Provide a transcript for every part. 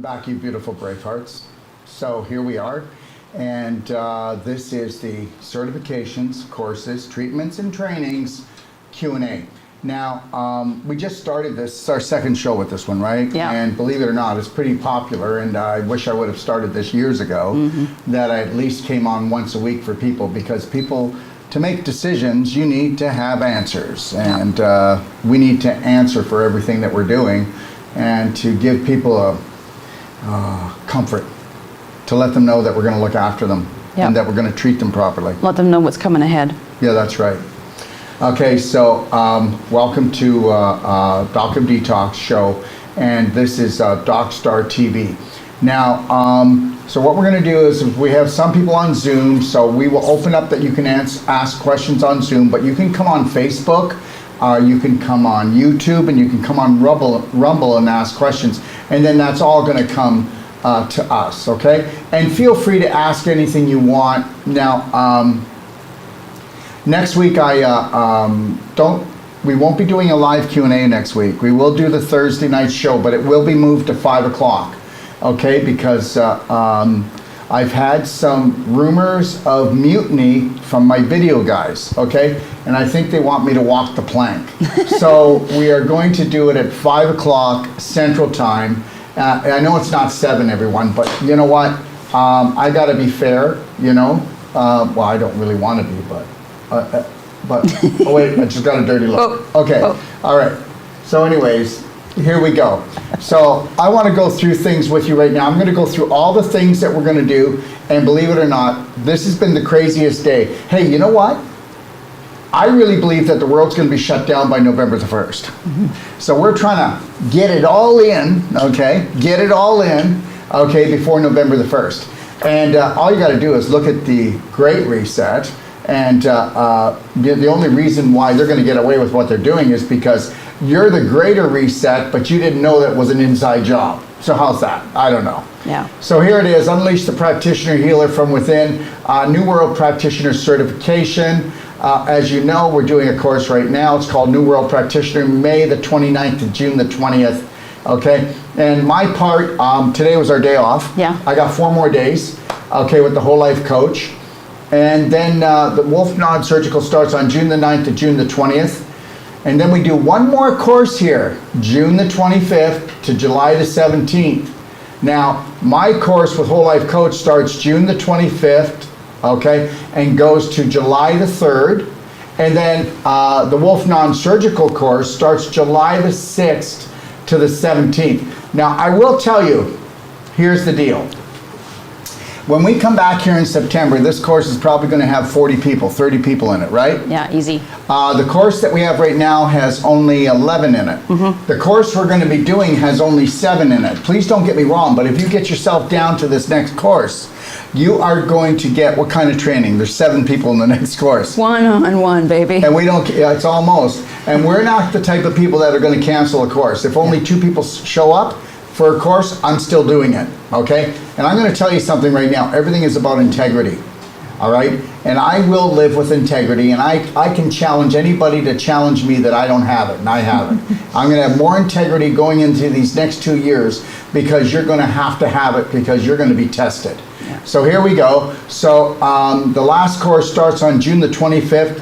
Back, you beautiful brave hearts. So here we are, and this is the certifications, courses, treatments, and trainings Q&A. Now, we just started this. It's our second show with this one, right? Yeah. And believe it or not, it's pretty popular, and I wish I would have started this years ago, that I at least came on once a week for people, because people, to make decisions, you need to have answers, and we need to answer for everything that we're doing, and to give people a comfort, to let them know that we're going to look after them, and that we're going to treat them properly. Let them know what's coming ahead. Yeah, that's right. Okay, so welcome to Welcome Detox show, and this is DocStar TV. Now, so what we're going to do is, we have some people on Zoom, so we will open up that you can ask questions on Zoom, but you can come on Facebook, you can come on YouTube, and you can come on Rumble and ask questions, and then that's all going to come to us, okay? And feel free to ask anything you want. Now, next week we won't be doing a live Q&A next week. We will do the Thursday night show, but it will be moved to 5 o'clock, okay? Because I've had some rumors of mutiny from my video guys, okay? And I think they want me to walk the plank. So we are going to do it at 5 o'clock Central Time. I know it's not 7, everyone, but you know what? I gotta be fair, you know? Well, I don't really want to be, but oh wait, I just got a dirty look. Okay, all right. So anyways, here we go. So I want to go through things with you right now. I'm going to go through all the things that we're going to do, and believe it or not, this has been the craziest day. Hey, you know what? I really believe that the world's going to be shut down by November the 1st. So we're trying to get it all in, okay? Get it all in, okay, before November the 1st. And all you got to do is look at the Great Reset. And the only reason why they're going to get away with what they're doing is because you're the greater reset, but you didn't know that was an inside job. So how's that? I don't know. Yeah. So here it is, Unleash the Practitioner Healer from Within, New World Practitioner Certification. As you know, we're doing a course right now. It's called New World Practitioner, May the 29th to June the 20th. Okay. And my part, today was our day off. Yeah. I got 4 more days, okay, with the Whole Life Coach. And then the Wolf Nod Surgical starts on June the 9th to June the 20th. And then we do one more course here, June the 25th to July the 17th. Now, my course with Whole Life Coach starts June the 25th, okay, and goes to July the 3rd. And then the Wolf Non-Surgical course starts July the 6th to the 17th. Now, I will tell you, here's the deal. When we come back here in September, this course is probably going to have 40 people, 30 people in it, right? Yeah, easy. The course that we have right now has only 11 in it. The course we're going to be doing has only 7 in it. Please don't get me wrong, but if you get yourself down to this next course, you are going to get what kind of training? There's 7 people in the next course. One-on-one, baby. And we don't, it's almost. And we're not the type of people that are going to cancel a course. If only 2 people show up for a course, I'm still doing it, okay? And I'm going to tell you something right now. Everything is about integrity, all right? And I will live with integrity, and I can challenge anybody to challenge me that I don't have it, and I have it. I'm going to have more integrity going into these next 2 years, because you're going to have it, because you're going to be tested. Yeah. So here we go. So the last course starts on June the 25th,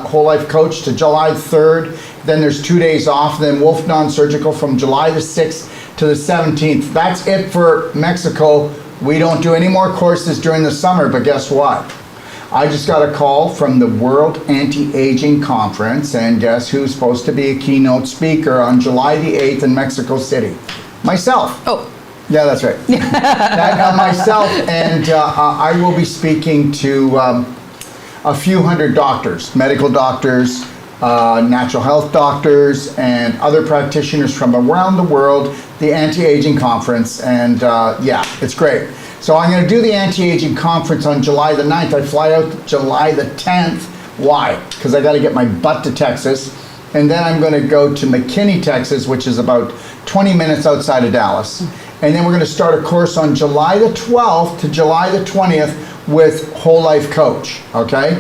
Whole Life Coach to July 3rd. Then there's 2 days off. Then Wolf Non-Surgical from July the 6th to the 17th. That's it for Mexico. We don't do any more courses during the summer, but guess what? I just got a call from the World Anti-Aging Conference, and guess who's supposed to be a keynote speaker on July the 8th in Mexico City? Myself. Oh. Yeah, that's right. Myself, and I will be speaking to a few hundred doctors, medical doctors, natural health doctors, and other practitioners from around the world, the Anti-Aging Conference, and yeah, it's great. So I'm going to do the Anti-Aging Conference on July the 9th. I fly out July the 10th. Why? Because I got to get my butt to Texas, and then I'm going to go to McKinney, Texas, which is about 20 minutes outside of Dallas. And then we're going to start a course on July the 12th to July the 20th with Whole Life Coach, okay?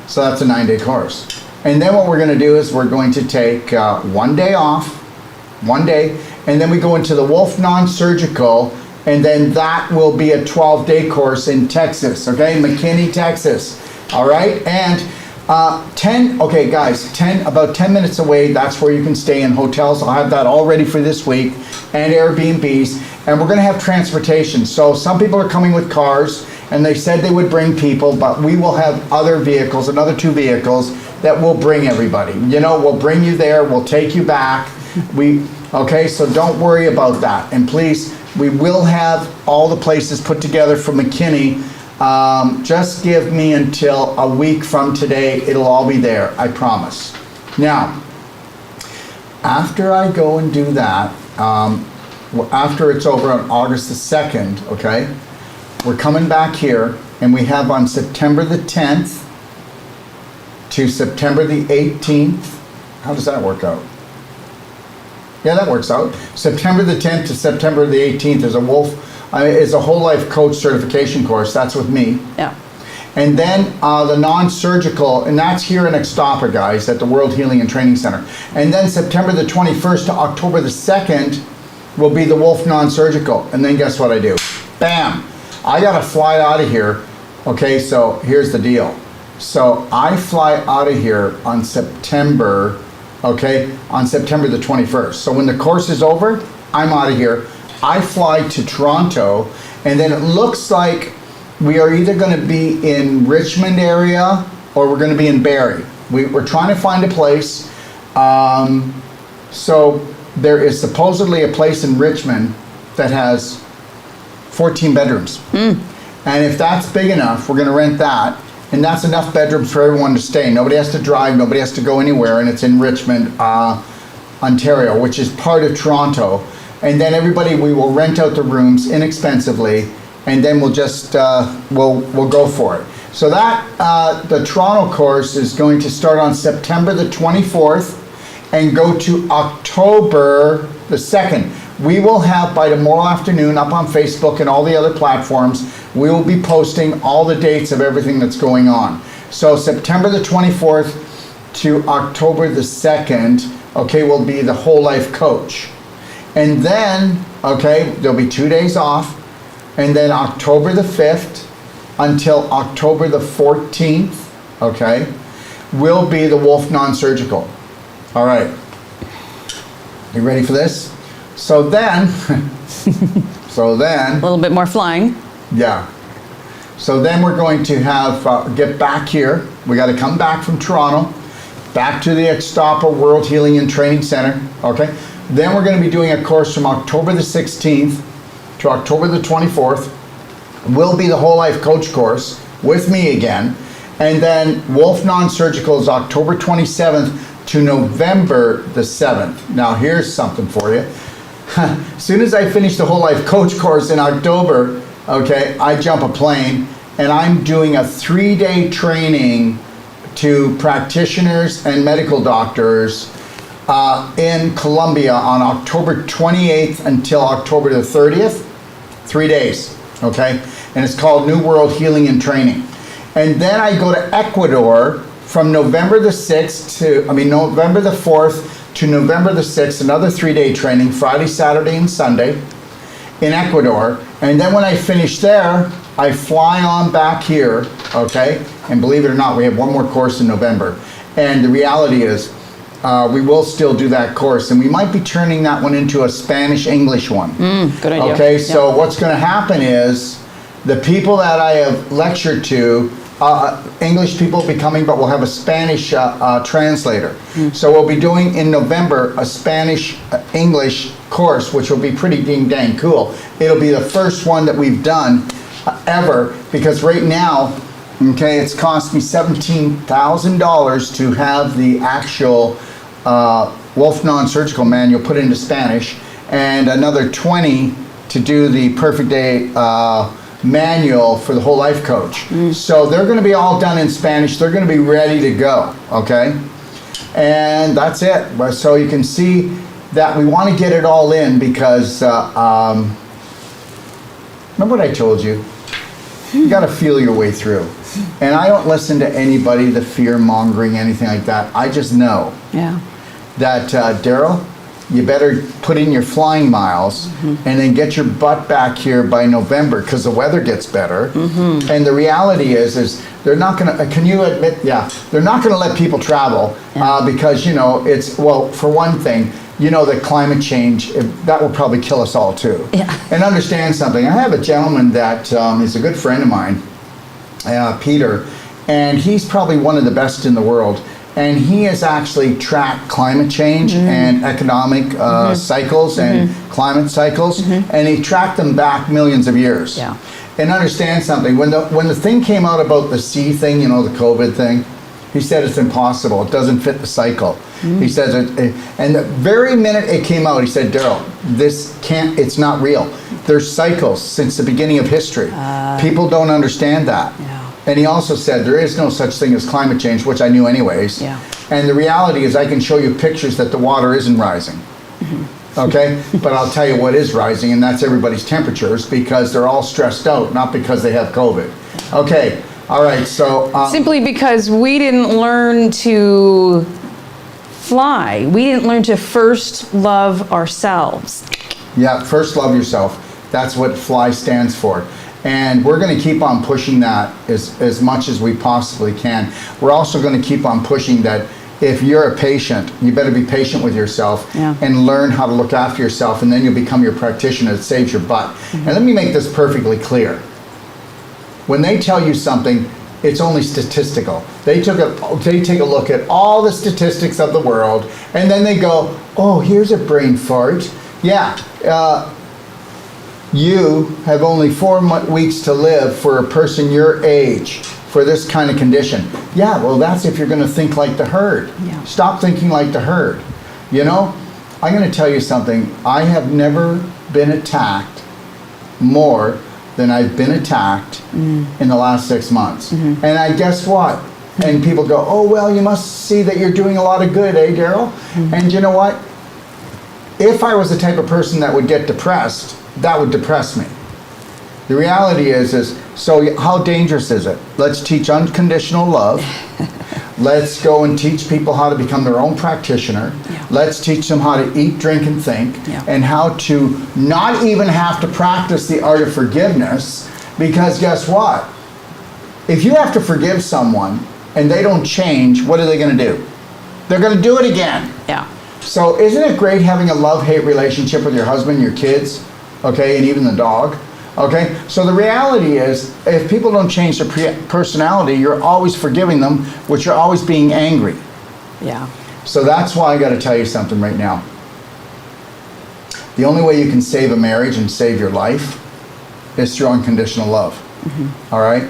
So that's a 9-day course. And then what we're going to do is we're going to take 1 day off, 1 day, and then we go into the Wolf Non-Surgical, and then that will be a 12-day course in Texas, okay? McKinney, Texas, all right? And about 10 minutes away, that's where you can stay in hotels. I'll have that all ready for this week, and Airbnbs, and we're gonna have transportation. So some people are coming with cars, and they said they would bring people, but we will have other vehicles, another 2 vehicles, that will bring everybody. You know, we'll bring you there, we'll take you back. Okay, so don't worry about that. And please, we will have all the places put together for McKinney. Just give me until a week from today, it'll all be there, I promise. Now, after I go and do that, after it's over on August the 2nd, okay, we're coming back here, and we have on September the 10th to September the 18th. How does that work out? Yeah, that works out. September the 10th to September the 18th is a whole life coach certification course. That's with me. Yeah. And then the non-surgical, and that's here in Ixtapa, guys, at the World Healing and Training Center. And then September the 21st to October the 2nd will be the Wolf Non-Surgical. And then guess what I do? Bam! I gotta fly out of here. Okay, so here's the deal. So I fly out of here on September the 21st. So when the course is over, I'm out of here. I fly to Toronto, and then it looks like we are either going to be in Richmond area or we're going to be in Barrie. We're trying to find a place. So there is supposedly a place in Richmond that has 14 bedrooms. And if that's big enough, we're going to rent that. And that's enough bedrooms for everyone to stay. Nobody has to drive, nobody has to go anywhere, and it's in Richmond, Ontario, which is part of Toronto. And then we will rent out the rooms inexpensively, and then we'll just, we'll go for it. So that, the Toronto course is going to start on September the 24th and go to October the 2nd. We will have, by tomorrow afternoon, up on Facebook and all the other platforms, we will be posting all the dates of everything that's going on. So September the 24th to October the 2nd, okay, will be the whole life coach. And then, okay, there'll be 2 days off, and then October the 5th until October the 14th, okay, will be the Wolf Non-Surgical. All right, you ready for this? So then, A little bit more flying. yeah. So then we're going to have, get back here. We got to come back from Toronto, back to the Ixtapa World Healing and Training Center, okay? Then we're going to be doing a course from October the 16th to October the 24th. Will be the whole life coach course with me again. And then Wolf Non-Surgical is October 27th to November the 7th. Now here's something for you. As soon as I finish the whole life coach course in October, okay, I jump a plane, and I'm doing a 3-day training to practitioners and medical doctors in Colombia on October 28th until October the 30th. 3 days, okay? And it's called New World Healing and Training. And then I go to Ecuador from November the 4th to November the 6th, another 3-day training, Friday, Saturday, and Sunday in Ecuador. And then when I finish there, I fly on back here, okay? And believe it or not, we have one more course in November. And the reality is, we will still do that course, and we might be turning that one into a Spanish-English one. Good idea. Okay, so what's going to happen is the people that I have lectured to, English people will be coming, but we'll have a Spanish translator. So we'll be doing in November a Spanish-English course, which will be pretty dang cool. It'll be the first one that we've done ever, because right now, okay, it's cost me $17,000 to have the actual Wolf Non-Surgical manual put into Spanish, and another $20 to do the Perfect Day manual for the whole life coach. So they're going to be all done in Spanish. They're going to be ready to go, okay? And that's it. So you can see that we want to get it all in because, remember what I told you? You got to feel your way through. And I don't listen to anybody, the fear mongering, anything like that. I just know that, Daryl, you better put in your flying miles and then get your butt back here by November because the weather gets better. And the reality is they're not going to, can you admit, they're not going to let people travel because, you know, it's, well, for one thing, you know that climate change, that will probably kill us all too. And understand something. I have a gentleman that is a good friend of mine, Peter, and he's probably one of the best in the world. And he has actually tracked climate change and economic cycles and climate cycles, and he tracked them back millions of years. And understand something, when the thing came out about the C thing, you know, the COVID thing, he said it's impossible, it doesn't fit the cycle. He says, and the very minute it came out, he said, Daryl, this can't, it's not real. There's cycles since the beginning of history. People don't understand that. And he also said there is no such thing as climate change, which I knew anyways. And the reality is I can show you pictures that the water isn't rising. Okay? But I'll tell you what is rising, and that's everybody's temperatures because they're all stressed out, not because they have COVID. Okay. All right. So simply because we didn't learn to fly. We didn't learn to first love ourselves. Yeah, first love yourself. That's what FLY stands for. And we're going to keep on pushing that as much as we possibly can. We're also going to keep on pushing that if you're a patient, you better be patient with yourself and learn how to look after yourself, and then you'll become your practitioner that saves your butt. And let me make this perfectly clear. When they tell you something, it's only statistical. They take a look at all the statistics of the world, and then they go, oh, here's a brain fart. Yeah. You have only 4 weeks to live for a person your age for this kind of condition. Yeah, well, that's if you're going to think like the herd. Stop thinking like the herd. You know, I'm going to tell you something. I have never been attacked more than I've been attacked in the last 6 months. And I guess what? And people go, oh, well, you must see that you're doing a lot of good, eh, Daryl? And you know what? If I was the type of person that would get depressed, that would depress me. The reality is so how dangerous is it? Let's teach unconditional love. Let's go and teach people how to become their own practitioner. Let's teach them how to eat, drink, and think, and how to not even have to practice the art of forgiveness, because guess what? If you have to forgive someone and they don't change, what are they going to do? They're going to do it again. So isn't it great having a love-hate relationship with your husband, your kids, okay, and even the dog? Okay, so the reality is, if people don't change their personality, you're always forgiving them, which you're always being angry. So that's why I got to tell you something right now. The only way you can save a marriage and save your life is through unconditional love. All right?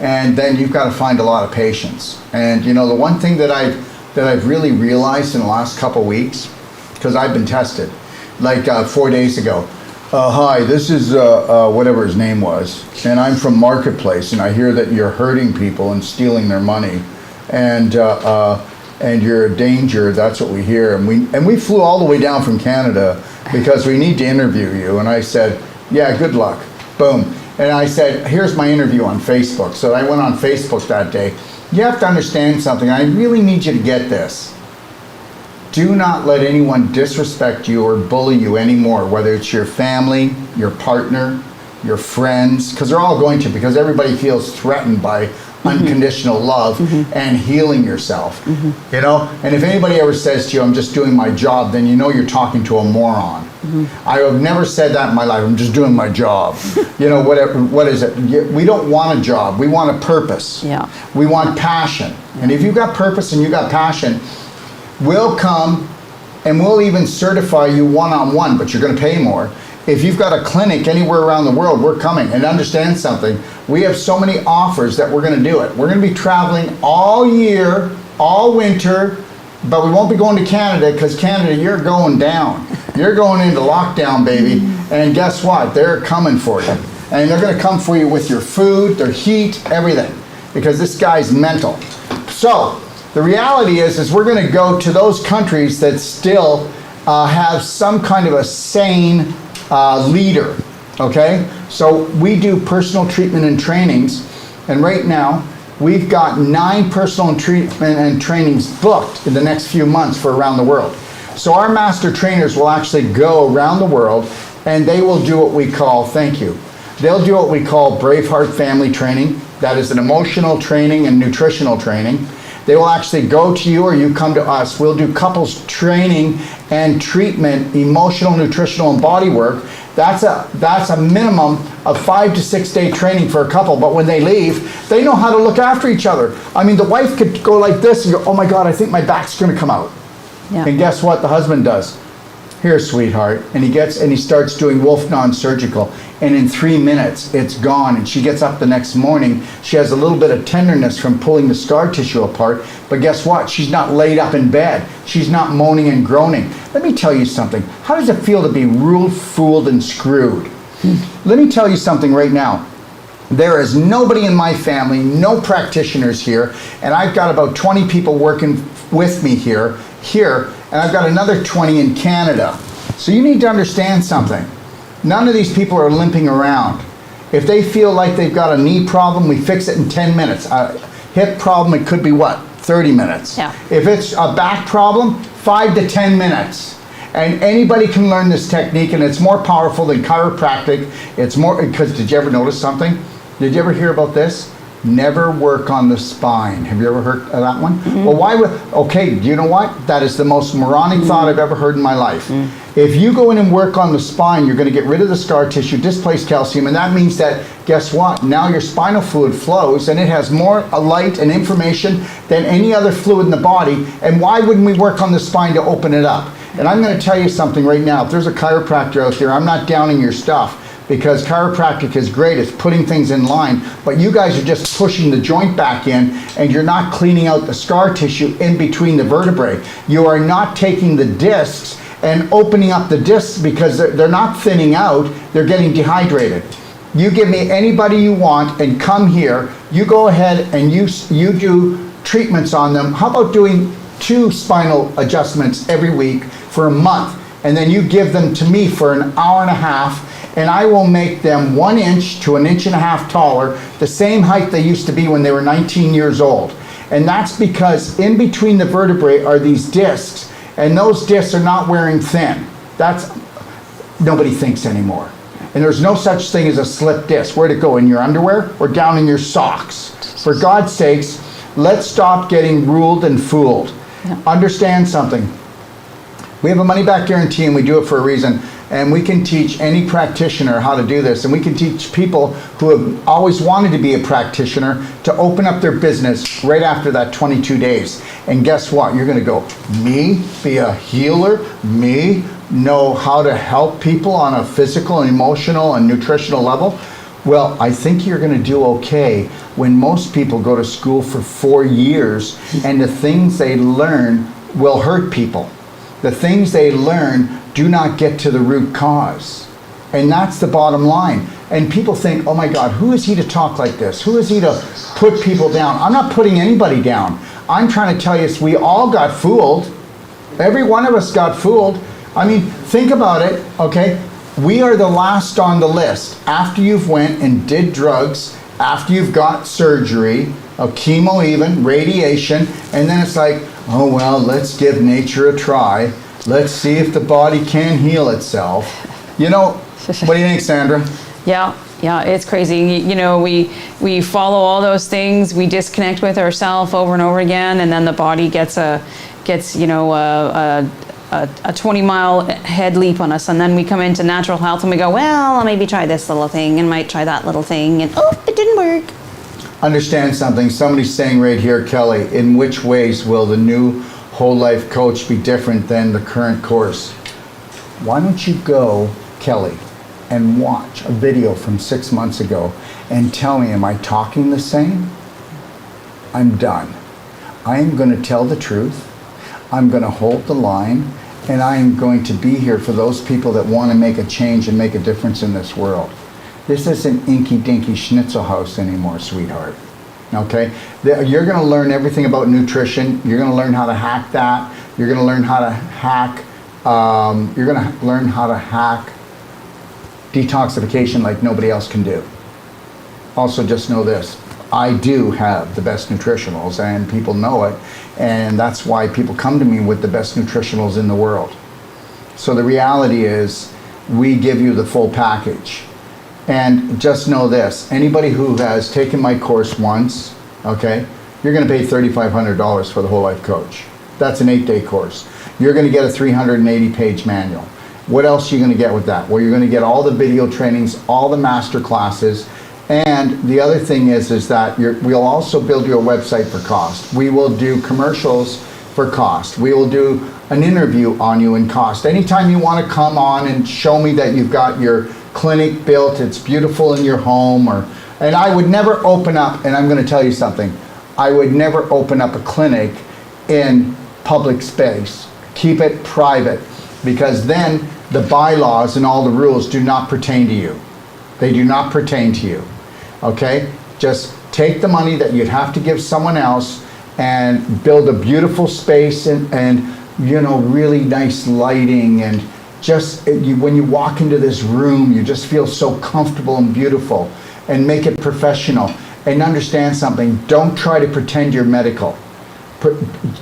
And then you've got to find a lot of patience. And you know, the one thing that I've really realized in the last couple weeks, because I've been tested, like 4 days ago. Hi, this is whatever his name was, and I'm from Marketplace, and I hear that you're hurting people and stealing their money, and you're a danger. That's what we hear, and we flew all the way down from Canada because we need to interview you. And I said, yeah, good luck. Boom. And I said, here's my interview on Facebook. So I went on Facebook that day. You have to understand something. I really need you to get this. Do not let anyone disrespect you or bully you anymore, whether it's your family, your partner, your friends, because they're all going to, because everybody feels threatened by unconditional love and healing yourself. You know, and if anybody ever says to you, I'm just doing my job, then you know you're talking to a moron. I have never said that in my life. I'm just doing my job. You know, whatever. What is it? We don't want a job. We want a purpose. We want passion. And if you've got purpose and you got passion, we'll come and we'll even certify you one-on-one, but you're going to pay more. If you've got a clinic anywhere around the world, we're coming. And understand something, we have so many offers that we're going to do it. We're going to be traveling all year, all winter, but we won't be going to Canada, because Canada, you're going down. You're going into lockdown, baby. And guess what? They're coming for you. And they're going to come for you with your food, their heat, everything, because this guy's mental. So the reality is we're going to go to those countries that still have some kind of a sane leader, okay? So we do personal treatment and trainings, and right now we've got 9 personal treatment and trainings booked in the next few months for around the world. So our master trainers will actually go around the world and they will do what we call, thank you, they'll do what we call Braveheart family training. That is an emotional training and nutritional training. They will actually go to you or you come to us. We'll do couples training and treatment, emotional, nutritional, and body work. That's a minimum of 5 to 6 day training for a couple, but when they leave, they know how to look after each other. I mean, the wife could go like this and go, oh my God, I think my back's gonna come out. Yeah. And guess what the husband does? Here, sweetheart. And he starts doing Wolf non-surgical. And in 3 minutes, it's gone. And she gets up the next morning. She has a little bit of tenderness from pulling the scar tissue apart. But guess what? She's not laid up in bed. She's not moaning and groaning. Let me tell you something. How does it feel to be ruled, fooled, and screwed? Let me tell you something right now. There is nobody in my family, no practitioners here, and I've got about 20 people working with me here, and I've got another 20 in Canada. So you need to understand something. None of these people are limping around. If they feel like they've got a knee problem, we fix it in 10 minutes. A hip problem, it could be what? 30 minutes. Yeah. If it's a back problem, 5 to 10 minutes. And anybody can learn this technique, and it's more powerful than chiropractic. It's more, because did you ever notice something? Did you ever hear about this? Never work on the spine. Have you ever heard of that one? Mm-hmm. Well, why would, okay, do you know what? That is the most moronic thought I've ever heard in my life. If you go in and work on the spine, you're going to get rid of the scar tissue, displace calcium, and that means that, guess what? Now your spinal fluid flows, and it has more light and information than any other fluid in the body, and why wouldn't we work on the spine to open it up? And I'm going to tell you something right now. If there's a chiropractor out there, I'm not downing your stuff, because chiropractic is great, it's putting things in line, but you guys are just pushing the joint back in and you're not cleaning out the scar tissue in between the vertebrae. You are not taking the discs and opening up the discs because they're not thinning out, they're getting dehydrated. You give me anybody you want and come here, you go ahead and you do treatments on them. How about doing 2 spinal adjustments every week for a month, and then you give them to me for an hour and a half, and I will make them 1 inch to 1.5 inches taller, the same height they used to be when they were 19 years old. And that's because in between the vertebrae are these discs, and those discs are not wearing thin. That's, nobody thinks anymore. And there's no such thing as a slip disc. Where'd it go, in your underwear or down in your socks? For God's sakes, let's stop getting ruled and fooled. Yeah. Understand something. We have a money-back guarantee, and we do it for a reason. And we can teach any practitioner how to do this. And we can teach people who have always wanted to be a practitioner to open up their business right after that 22 days. And guess what? You're going to go, me be a healer? Me know how to help people on a physical and emotional and nutritional level? Well, I think you're going to do okay when most people go to school for 4 years and the things they learn will hurt people. The things they learn do not get to the root cause. And that's the bottom line. And people think, oh my God, who is he to talk like this? Who is he to put people down? I'm not putting anybody down. I'm trying to tell you, we all got fooled. Every one of us got fooled. I mean, think about it, okay? We are the last on the list. After you've went and did drugs, after you've got surgery, chemo even, radiation, and then it's like, oh well, let's give nature a try. Let's see if the body can heal itself. You know, what do you think, Sandra? Yeah, it's crazy. You know, we follow all those things. We disconnect with ourselves over and over again, and then the body gets a 20-mile head leap on us, and then we come into natural health and we go, well, I'll maybe try this little thing and might try that little thing, and oh, it didn't work. Understand something. Somebody's saying right here, Kelly, in which ways will the new whole life coach be different than the current course? Why don't you go, Kelly, and watch a video from 6 months ago and tell me, am I talking the same? I'm done. I am going to tell the truth. I'm going to hold the line, and I am going to be here for those people that want to make a change and make a difference in this world. This isn't inky-dinky schnitzel house anymore, sweetheart. Okay? You're going to learn everything about nutrition. You're going to learn how to hack that. You're going to learn how to hack. You're going to learn how to hack detoxification like nobody else can do. Also, just know this. I do have the best nutritionals, and people know it, and that's why people come to me with the best nutritionals in the world. So the reality is, we give you the full package. And just know this, anybody who has taken my course once, okay, you're gonna pay $3,500 for the Whole Life Coach. That's an 8-day course. You're gonna get a 380-page manual. What else are you gonna get with that? Well, you're gonna get all the video trainings, all the master classes, and the other thing is that we'll also build you a website for cost. We will do commercials for cost. We will do an interview on you in cost. Anytime you wanna come on and show me that you've got your clinic built, it's beautiful in your home, and I would never open up, and I'm gonna tell you something, I would never open up a clinic in public space. Keep it private, because then the bylaws and all the rules do not pertain to you. They do not pertain to you, okay? Just take the money that you'd have to give someone else and build a beautiful space and you know, really nice lighting, and just when you walk into this room, you just feel so comfortable and beautiful, and make it professional. And understand something, don't try to pretend you're medical.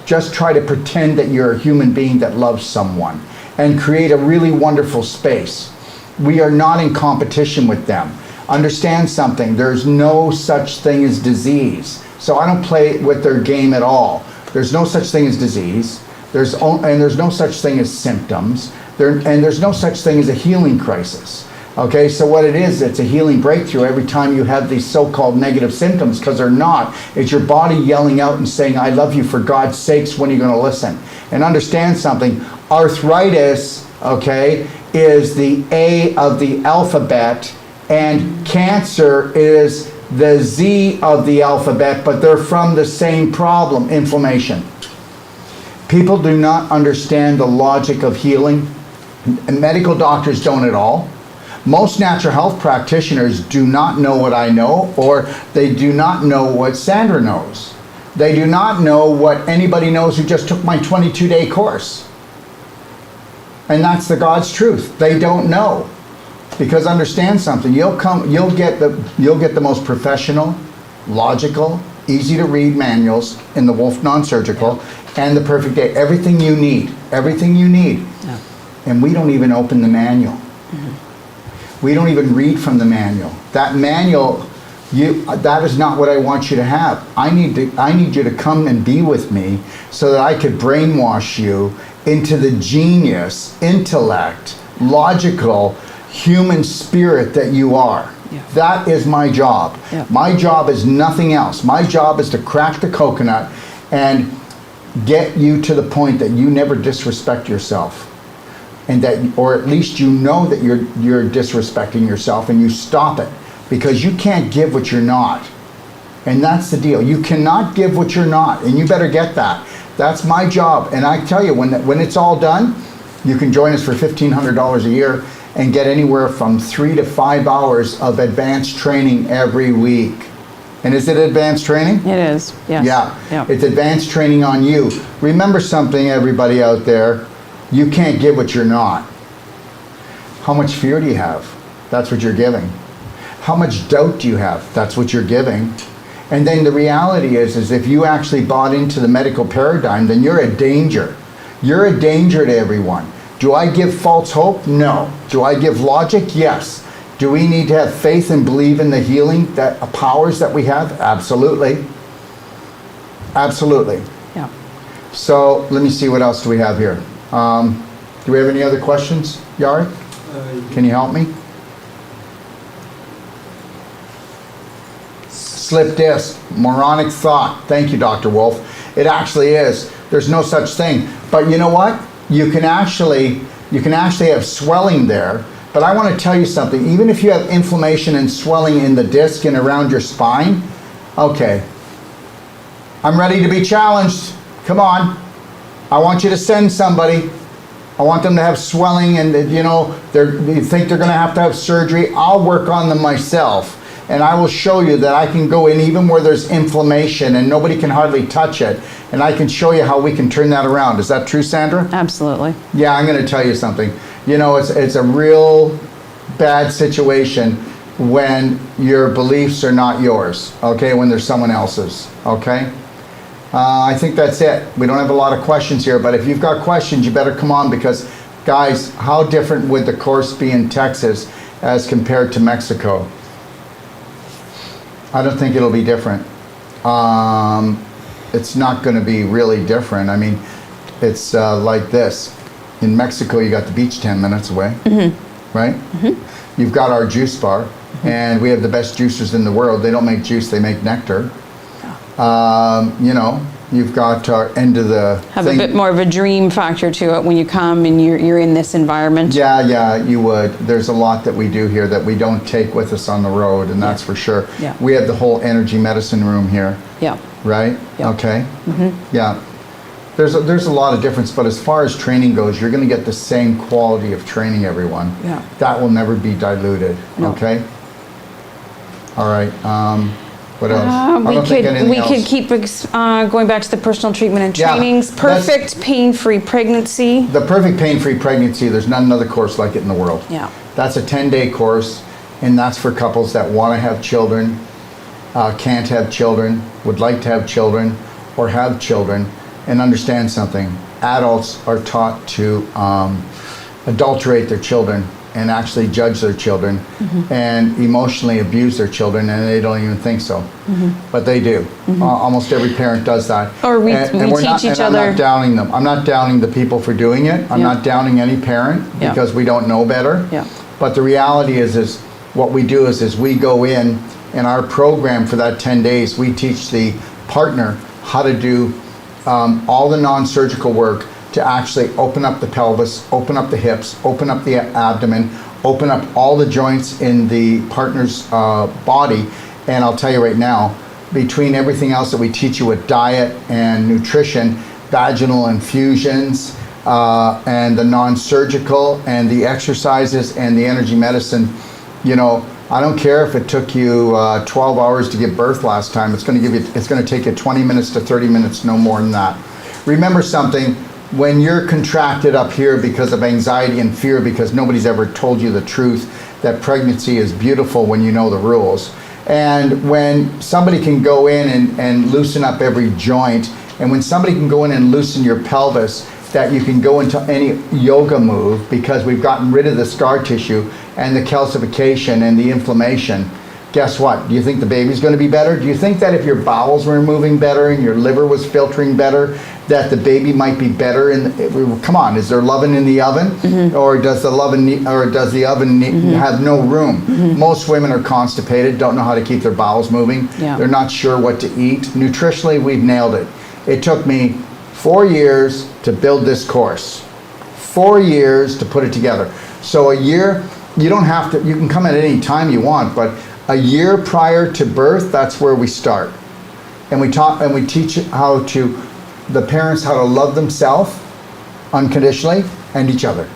Just try to pretend that you're a human being that loves someone, and create a really wonderful space. We are not in competition with them. Understand something, there's no such thing as disease. So I don't play with their game at all. There's no such thing as disease. There's no such thing as symptoms. And there's no such thing as a healing crisis. Okay, so what it is, it's a healing breakthrough every time you have these so-called negative symptoms, because they're not. It's your body yelling out and saying, I love you, for God's sakes, when are you going to listen? And understand something, arthritis, okay, is the A of the alphabet, and cancer is the Z of the alphabet, but they're from the same problem, inflammation. People do not understand the logic of healing, and medical doctors don't at all. Most natural health practitioners do not know what I know, or they do not know what Sandra knows. They do not know what anybody knows who just took my 22-day course. And that's the God's truth. They don't know. Because understand something, you'll get the most professional, logical, easy to read manuals in the Wolf Non-Surgical, and the perfect day. Everything you need. Yeah. And we don't even open the manual. We don't even read from the manual. That manual, that is not what I want you to have. I need you to come and be with me so that I could brainwash you into the genius, intellect, logical, human spirit that you are. Yeah. That is my job. Yeah. My job is nothing else. My job is to crack the coconut and get you to the point that you never disrespect yourself. And that, or at least you know that you're disrespecting yourself, and you stop it, because you can't give what you're not. And that's the deal. You cannot give what you're not, and you better get that. That's my job. And I tell you, when it's all done, you can join us for $1,500 a year and get anywhere from 3 to 5 hours of advanced training every week. And is it advanced training? It is, yes. Yeah. It's advanced training on you. Remember something, everybody out there. You can't give what you're not. How much fear do you have? That's what you're giving. How much doubt do you have? That's what you're giving. And then the reality is if you actually bought into the medical paradigm, then you're a danger. You're a danger to everyone. Do I give false hope? No. Do I give logic? Yes. Do we need to have faith and believe in the healing powers that we have? Absolutely. Absolutely. Yeah. So let me see, what else do we have here? Do we have any other questions, Yari? Can you help me? Slip disc, moronic thought. Thank you, Dr. Wolf. It actually is. There's no such thing. But you know what? You can actually have swelling there. But I want to tell you something. Even if you have inflammation and swelling in the disc and around your spine, okay, I'm ready to be challenged. Come on. I want you to send somebody. I want them to have swelling, and they think they're going to have surgery. I'll work on them myself, and I will show you that I can go in even where there's inflammation and nobody can hardly touch it, and I can show you how we can turn that around. Is that true, Sandra? Absolutely. Yeah, I'm going to tell you something. It's a real bad situation when your beliefs are not yours, okay, when they're someone else's, okay? I think that's it. We don't have a lot of questions here, but if you've got questions, you better come on, because, guys, how different would the course be in Texas as compared to Mexico? I don't think it'll be different. It's not going to be really different. I mean, it's like this. In Mexico, you got the beach 10 minutes away, right? You've got our juice bar, and we have the best juicers in the world. They don't make juice, they make nectar. You know, you've got our end of the Have thing. a bit more of a dream factor to it when you come and you're in this environment. Yeah, you would. There's a lot that we do here that we don't take with us on the road, and that's for sure. Yeah. We have the whole energy medicine room here. Yeah. Right? Yeah. Okay. Yeah. There's a lot of difference, but as far as training goes, you're going to get the same quality of training, everyone. Yeah. That will never be diluted. No. Okay. All right. What else? I don't think anything we else. could keep going back to the personal treatment and Yeah, trainings. Perfect pain-free pregnancy. The perfect pain-free pregnancy. There's not another course like it in the world. Yeah. That's a 10-day course, and that's for couples that want to have children, can't have children, would like to have children, or have children. And understand something. Adults are taught to adulterate their children and actually judge their children and emotionally abuse their children, and they don't even think so. But they do. Almost every parent does that. Or we we're teach not, each and other. I'm not downing them. I'm not downing the people for doing it. I'm Yeah. not downing any parent Yeah. because we don't know better. Yeah. But the reality is what we do is we go in our program for that 10 days, we teach the partner how to do all the non-surgical work to actually open up the pelvis, open up the hips, open up the abdomen, open up all the joints in the partner's body. And I'll tell you right now, between everything else that we teach you with diet and nutrition, vaginal infusions, and the non-surgical and the exercises and the energy medicine, you know, I don't care if it took you 12 hours to give birth last time. It's going to take you 20 minutes to 30 minutes, no more than that. Remember something, when you're contracted up here because of anxiety and fear, because nobody's ever told you the truth, that pregnancy is beautiful when you know the rules. And when somebody can go in and loosen up every joint, and when somebody can go in and loosen your pelvis, that you can go into any yoga move, because we've gotten rid of the scar tissue and the calcification and the inflammation. Guess what? Do you think the baby's going to be better? Do you think that if your bowels were moving better and your liver was filtering better, that the baby might be better? Come on, is there loving in the oven, or does the oven have no room? Most women are constipated, don't know how to keep their bowels moving. Yeah. They're not sure what to eat. Nutritionally, we've nailed it. It took me 4 years to build this course. 4 years to put it together. So a year, you don't have to, you can come at any time you want, but a year prior to birth, that's where we start. And we teach the parents how to love themselves unconditionally and each other.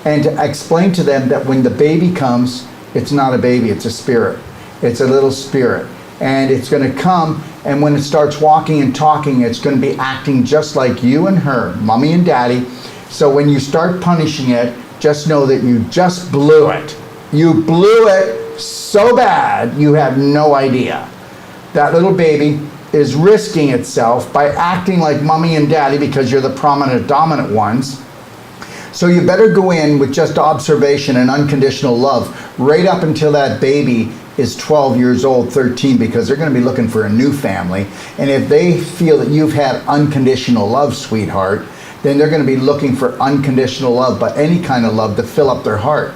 And to explain to them that when the baby comes, it's not a baby, it's a spirit. It's a little spirit. And it's going to come, and when it starts walking and talking, it's going to be acting just like you and her, mommy and daddy. So when you start punishing it, just know that you just blew it. You blew it so bad, you have no idea. That little baby is risking itself by acting like mommy and daddy because you're the prominent, dominant ones. So you better go in with just observation and unconditional love right up until that baby is 12 years old, 13, because they're going to be looking for a new family. And if they feel that you've had unconditional love, sweetheart, then they're going to be looking for unconditional love, but any kind of love to fill up their heart.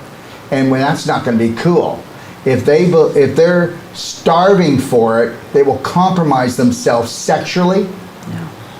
And when that's not going to be cool. If they're starving for it, they will compromise themselves sexually,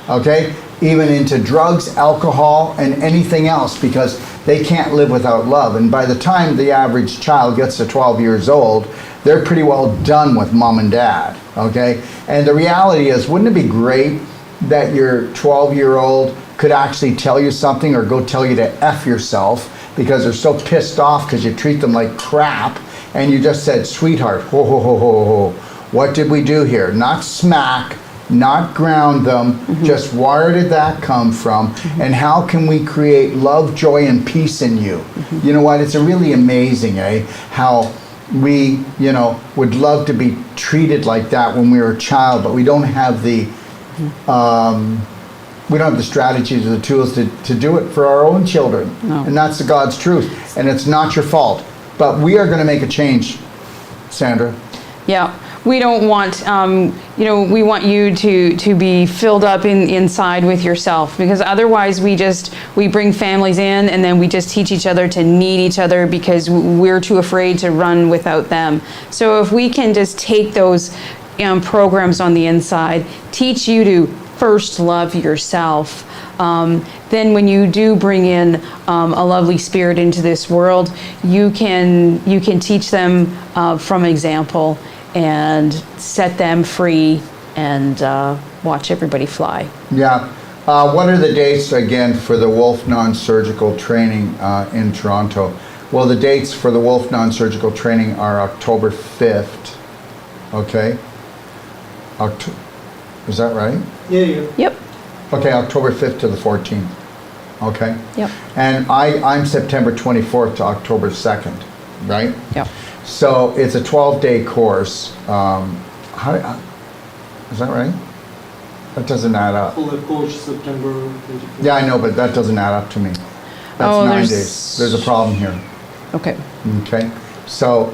okay, even into drugs, alcohol, and anything else, because they can't live without love. And by the time the average child gets to 12 years old, they're pretty well done with mom and dad, okay? And the reality is, wouldn't it be great that your 12-year-old could actually tell you something, or go tell you to F yourself because they're so pissed off because you treat them like crap, and you just said, sweetheart, ho, ho, ho, ho, ho, what did we do here? Not smack, not ground them, just where did that come from, and how can we create love, joy, and peace in you? You know what, it's really amazing, how we, would love to be treated like that when we were a child, but we don't have the strategies or the tools to do it for our own children. No. And that's the God's truth. And it's not your fault. But we are going to make a change, Sandra. Yeah, we don't want, we want you to be filled up inside with yourself, because otherwise we bring families in and then we just teach each other to need each other because we're too afraid to run without them. So if we can just take those programs on the inside, teach you to first love yourself, then when you do bring in a lovely spirit into this world, you can teach them from example and set them free and watch everybody fly. Yeah. What are the dates again for the Wolf Non-Surgical Training in Toronto? Well, the dates for the Wolf Non-Surgical Training are October 5th. Okay. Is that right? Yeah. Yep. Okay, October 5th to the 14th. Okay. Yep. And I'm September 24th to October 2nd, right? Yep. So it's a 12-day course. Is that right? That doesn't add up. Full coach September 24th. Yeah, I know, but that doesn't add up to me. That's 9 days. There's a problem here. Okay. Okay. So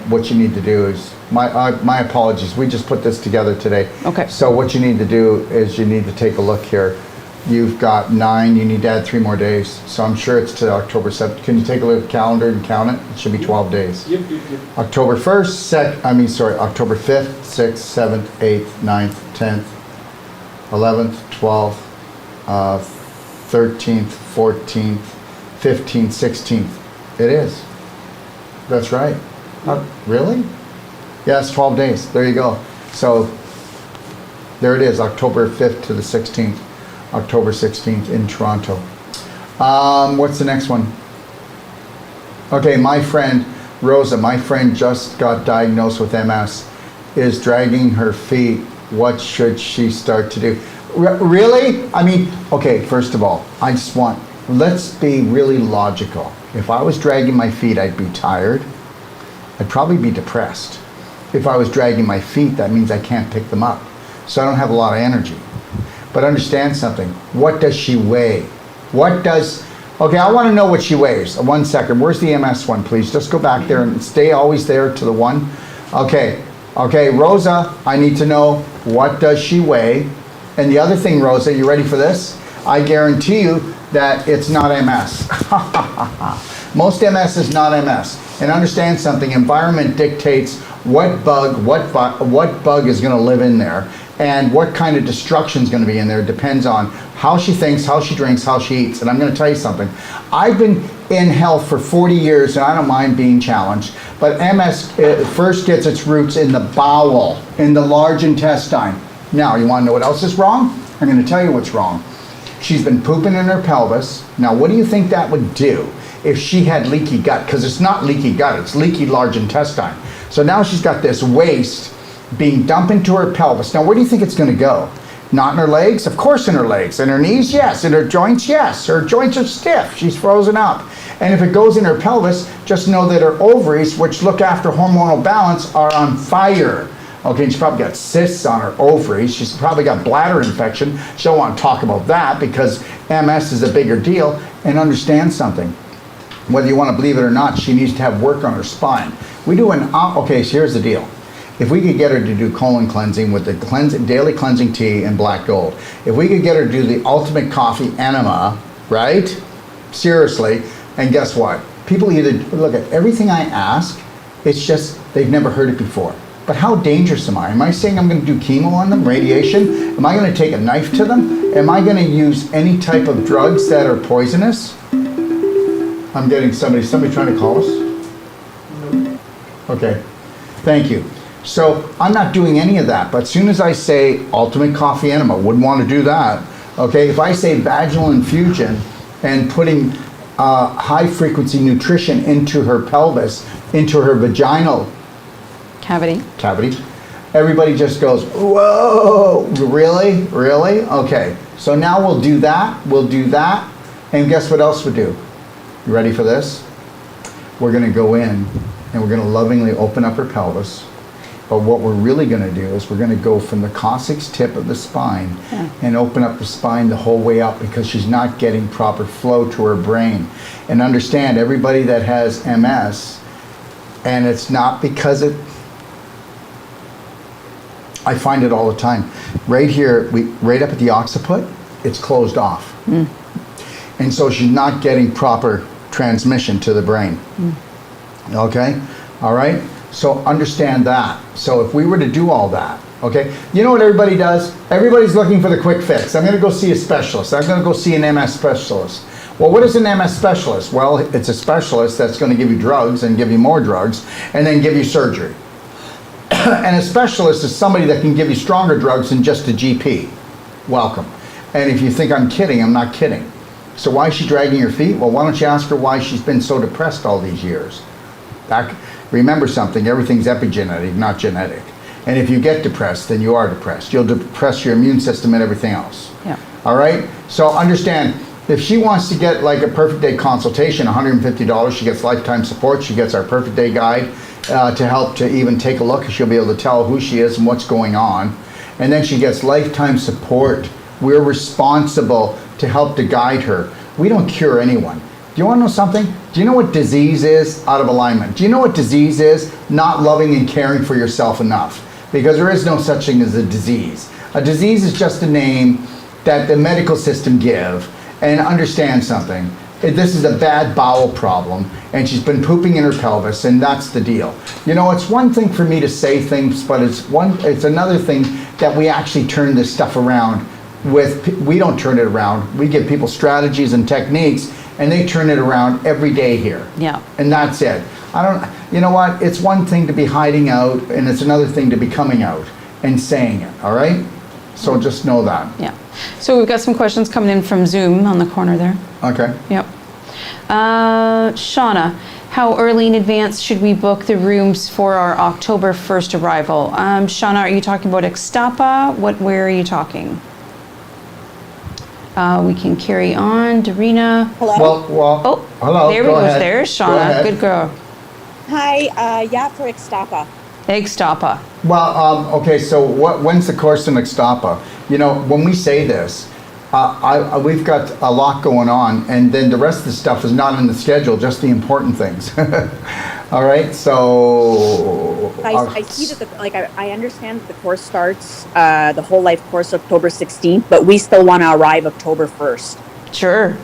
what you need to do is, my apologies, we just put this together today. Okay. So what you need to do is you need to take a look here. You've got 9, you need to add 3 more days. So I'm sure it's to October 7th. Can you take a look at the calendar and count it? It should be 12 days. Yep. October 1st, October 5th, 6th, 7th, 8th, 9th, 10th, 11th, 12th, 13th, 14th, 15th, 16th. It is. That's right. Really? Yeah, it's 12 days. There you go. So there it is, October 5th to the 16th, October 16th in Toronto. What's the next one? Okay, my friend Rosa, my friend just got diagnosed with MS, is dragging her feet. What should she start to do? Really? I mean, okay, first of all, let's be really logical. If I was dragging my feet, I'd be tired. I'd probably be depressed. If I was dragging my feet, that means I can't pick them up. So I don't have a lot of energy. But understand something. What does she weigh? Okay, I want to know what she weighs. 1 second. Where's the MS one, please? Just go back there and stay always there to the one. Okay, Rosa, I need to know, what does she weigh? And the other thing, Rosa, you ready for this? I guarantee you that it's not MS. Most MS is not MS. And understand something, environment dictates what bug is going to live in there, and what kind of destruction is going to be in there. Depends on how she thinks, how she drinks, how she eats. And I'm going to tell you something. I've been in health for 40 years, and I don't mind being challenged. But MS first gets its roots in the bowel, in the large intestine. Now, you want to know what else is wrong? I'm going to tell you what's wrong. She's been pooping in her pelvis. Now, what do you think that would do if she had leaky gut? Because it's not leaky gut, it's leaky large intestine. So now she's got this waste being dumped into her pelvis. Now, where do you think it's going to go? Not in her legs? Of course in her legs. In her knees? Yes. In her joints? Yes. Her joints are stiff. She's frozen up. And if it goes in her pelvis, just know that her ovaries, which look after hormonal balance, are on fire. Okay, and she's probably got cysts on her ovaries. She's probably got bladder infection. She don't want to talk about that because MS is a bigger deal. And understand something. Whether you want to believe it or not, she needs to have work on her spine. We do okay, so here's the deal. If we could get her to do colon cleansing with the daily cleansing tea and black gold, if we could get her to do the ultimate coffee enema, right? Seriously, and guess what? People either, look at everything I ask, it's just they've never heard it before. But how dangerous am I? Am I saying I'm going to do chemo on them, radiation? Am I going to take a knife to them? Am I going to use any type of drugs that are poisonous? I'm getting somebody trying to call us? Okay, thank you. So I'm not doing any of that, but as soon as I say ultimate coffee enema, wouldn't want to do that. Okay, if I say vaginal infusion and putting high frequency nutrition into her pelvis, into her vaginal Cavity. Everybody just goes, whoa, really? Okay, so now we'll do that, and guess what else we'll do? You ready for this? We're gonna go in and we're going to lovingly open up her pelvis. But what we're really going to do is we're going to go from the coccyx tip of the spine and open up the spine the whole way up, because she's not getting proper flow to her brain. And understand, everybody that has MS, and it's not because I find it all the time. Right here, right up at the occiput, it's closed off. And so she's not getting proper transmission to the brain. Okay? All right? So understand that. So if we were to do all that, okay? You know what everybody does? Everybody's looking for the quick fix. I'm going to go see a specialist. I'm going to go see an MS specialist. Well, what is an MS specialist? Well, it's a specialist that's going to give you drugs and give you more drugs and then give you surgery. And a specialist is somebody that can give you stronger drugs than just a GP. Welcome. And if you think I'm kidding, I'm not kidding. So why is she dragging her feet? Well, why don't you ask her why she's been so depressed all these years? Remember something, everything's epigenetic, not genetic. And if you get depressed, then you are depressed. You'll depress your immune system and everything else. Yeah. All right? So understand, if she wants to get like a perfect day consultation, $150, she gets lifetime support, she gets our perfect day guide to help to even take a look. She'll be able to tell who she is and what's going on. And then she gets lifetime support. We're responsible to help to guide her. We don't cure anyone. Do you want to know something? Do you know what disease is? Out of alignment. Do you know what disease is? Not loving and caring for yourself enough. Because there is no such thing as a disease. A disease is just a name that the medical system give. And understand something. This is a bad bowel problem, and she's been pooping in her pelvis, and that's the deal. You know, it's one thing for me to say things, but it's another thing that we actually turn this stuff around with. We don't turn it around. We give people strategies and techniques, and they turn it around every day here. Yeah. And that's it. You know what? It's one thing to be hiding out, and it's another thing to be coming out and saying it, all right? So just know that. Yeah. So we've got some questions coming in from Zoom on the corner there. Okay. Yep. Shauna, how early in advance should we book the rooms for our October 1st arrival? Shauna, are you talking about Ixtapa? Where are you talking? We can carry on. Darina. Hello? Well, hello. There we go. There's Shauna. Good girl. Hi, yeah, for Ixtapa. Ixtapa. Well, okay, so when's the course in Ixtapa? You know, when we say this, we've got a lot going on, and then the rest of the stuff is not in the schedule, just the important things. All right, so... I see that, I understand that the course starts, the whole life course, October 16th, but we still want to arrive October 1st. Sure.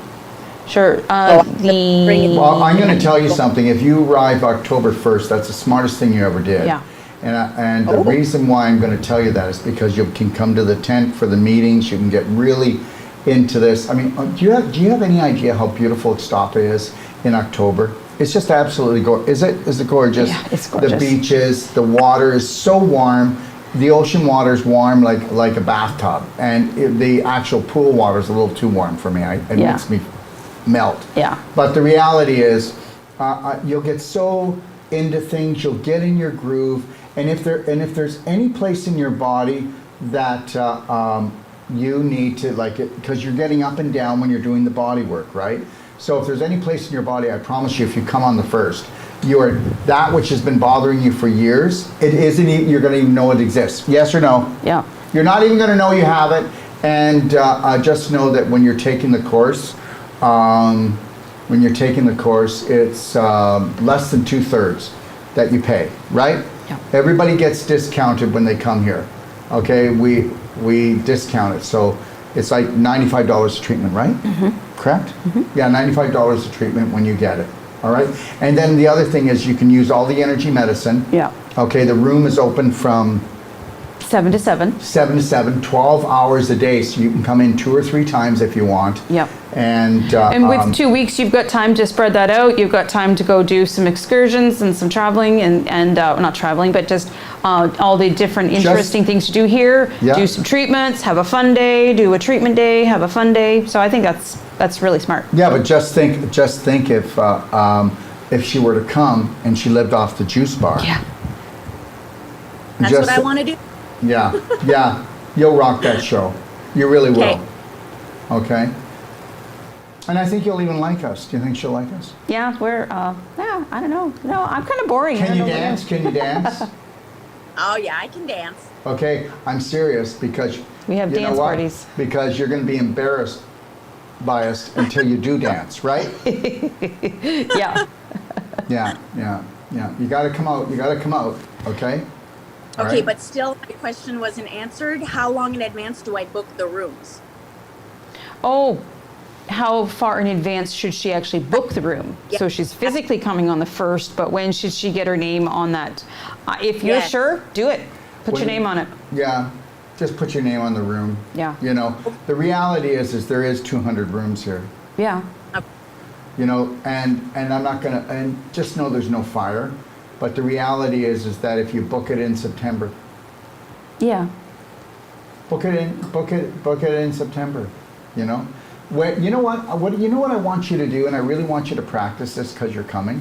Well, I'm going to tell you something. If you arrive October 1st, that's the smartest thing you ever did. Yeah. And the reason why I'm going to tell you that is because you can come to the tent for the meetings. You can get really into this. I mean, do you have any idea how beautiful Ixtapa is in October? It's just absolutely gorgeous. Is it gorgeous? Yeah, it's gorgeous. The beaches, the water is so warm. The ocean water is warm like a bathtub, and the actual pool water is a little too warm for me. It makes me melt. Yeah. But the reality is, you'll get so into things. You'll get in your groove. And if there's any place in your body that you need to because you're getting up and down when you're doing the body work, right? So if there's any place in your body, I promise you, if you come on the 1st, that which has been bothering you for years, you're going to even know it exists. Yes or no? Yeah. You're not even going to know you have it. And just know that when you're taking the course, it's less than 2/3 that you pay, right? Yeah. Everybody gets discounted when they come here. Okay, we discount it, so it's like $95 a treatment, right? Mm-hmm. Correct? Mm-hmm. Yeah, $95 a treatment when you get it. All right, and then the other thing is you can use all the energy medicine. Yeah. Okay, the room is open from 7 to 7. 7 to 7, 12 hours a day, so you can come in 2 or 3 times if you want. Yep. And with 2 weeks, you've got time to spread that out. You've got time to go do some excursions and some traveling and not traveling, but just all the different interesting things to do here. Yeah. Do some treatments, have a fun day, do a treatment day, have a fun day. So I think that's really smart. Yeah, but just think if she were to come and she lived off the juice bar. Yeah. That's what I want to do. Yeah, you'll rock that show. You really will. Okay. And I think you'll even like us. Do you think she'll like us? Yeah, yeah, I don't know. No, I'm kind of boring. I Can don't you know what dance? else. Can you dance? Oh yeah, I can dance. Okay, I'm serious because We have you know dance what? parties. Because you're going to be embarrassed by us until you do dance, right? Yeah. Yeah. You got to come out. You got to come out. Okay. All Okay, right? but still, my question wasn't answered. How long in advance do I book the rooms? Oh, how far in advance should she actually book the room? Yeah. So she's physically coming on the 1st, but when should she get her name on that? If you're Yes. sure, do it. Put your When- name on it. Yeah. Just put your name on the room. Yeah. You know, the reality is there is 200 rooms here. Yeah. You know, and I'm not gonna, and just know there's no fire. But the reality is that if you book it in September, Yeah. book it in September. You know, you know what I want you to do, and I really want you to practice this because you're coming.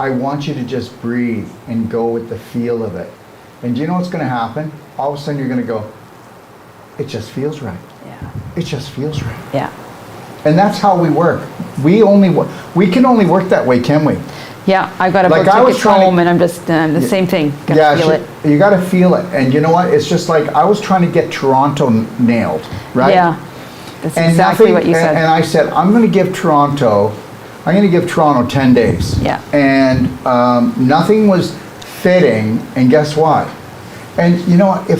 I want you to just breathe and go with the feel of it. And do you know what's going to happen? All of a sudden you're going to go, it just feels right. Yeah. It just feels right. Yeah. And that's how we work. We can only work that way, can we? Yeah. I got a Like, book I was ticket trying to- home, and I'm just the same thing. Gotta feel it. You got to feel it. And you know what? It's just like I was trying to get Toronto nailed, right? Yeah. That's And exactly nothing- what you said. And I said, I'm going to give Toronto 10 days. Yeah. And nothing was fitting. And guess what? And you know what?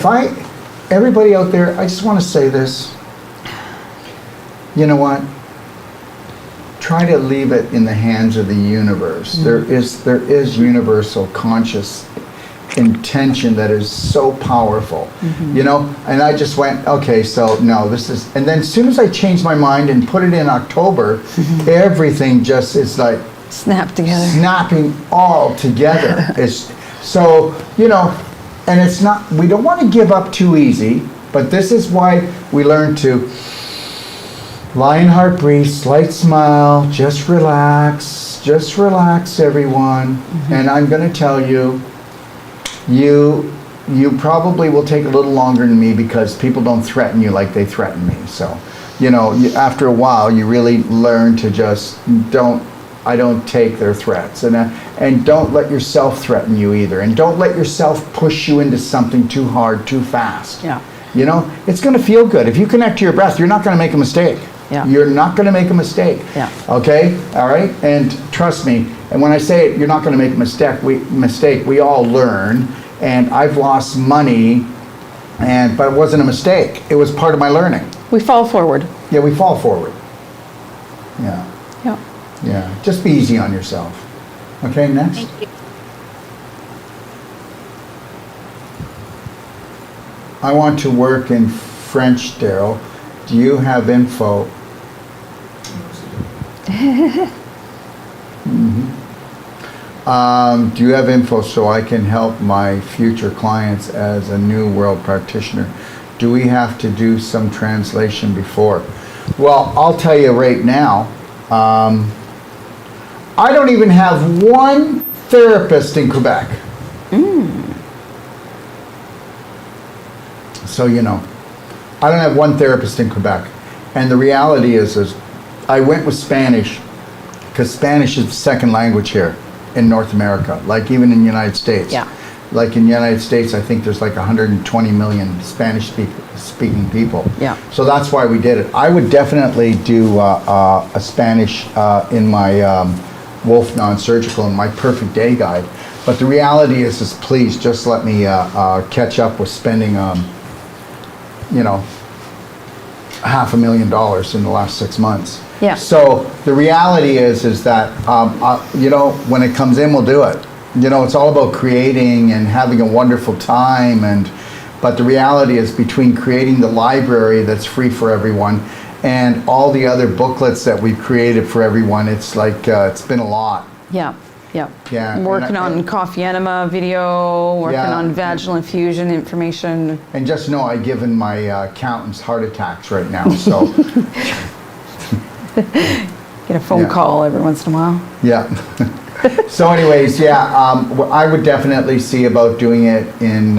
Everybody out there, I just want to say this. You know what? Try to leave it in the hands of the universe. Mm-hmm. There is universal conscious intention that is so powerful, Mm-hmm. you know. And I just went, okay, so no, this is. And then as soon as I changed my mind and put it in October, everything just is like Snap together. snapping all together. It's so, you know, and it's not. We don't want to give up too easy, but this is why we learn to. Lion heart breathe, slight smile, just relax, everyone. And I'm going to tell you, you probably will take a little longer than me because people don't threaten you like they threaten me. So, you know, after a while, you really learn to just I don't take their threats. And don't let yourself threaten you either. And don't let yourself push you into something too hard, too fast. Yeah. You know, it's going to feel good. If you connect to your breath, you're not going to make a mistake. Yeah. You're not going to make a mistake. Yeah. Okay? All right? And trust me, and when I say it, you're not going to make a mistake, we all learn. And I've lost money, but it wasn't a mistake. It was part of my learning. We fall forward. Yeah, we fall forward. Yeah. Yeah. Yeah. Just be easy on yourself. Okay, next. Thank you. I want to work in French, Daryl. Do you have info? Do you have info so I can help my future clients as a new world practitioner? Do we have to do some translation before? Well, I'll tell you right now, I don't even have one therapist in Quebec. So, you know, I don't have one therapist in Quebec. And the reality is I went with Spanish because Spanish is the second language here in North America, like even in the United States. Yeah. Like in the United States, I think there's like 120 million Spanish speaking people. Yeah. So that's why we did it. I would definitely do a Spanish in my Wolf Non-Surgical and my Perfect Day Guide. But the reality is please just let me catch up with spending you know, $500,000 in the last 6 months. Yeah. So the reality is that, you know, when it comes in, we'll do it. You know, it's all about creating and having a wonderful time. But the reality is between creating the library that's free for everyone and all the other booklets that we've created for everyone, it's like, it's been a lot. Yeah. Yeah. Yeah, I'm working on coffee enema video, working Yeah. on vaginal infusion information. And just know I've given my accountants heart attacks right now, so. Get a phone Yeah. call every once in a while. Yeah. So anyways, yeah, I would definitely see about doing it in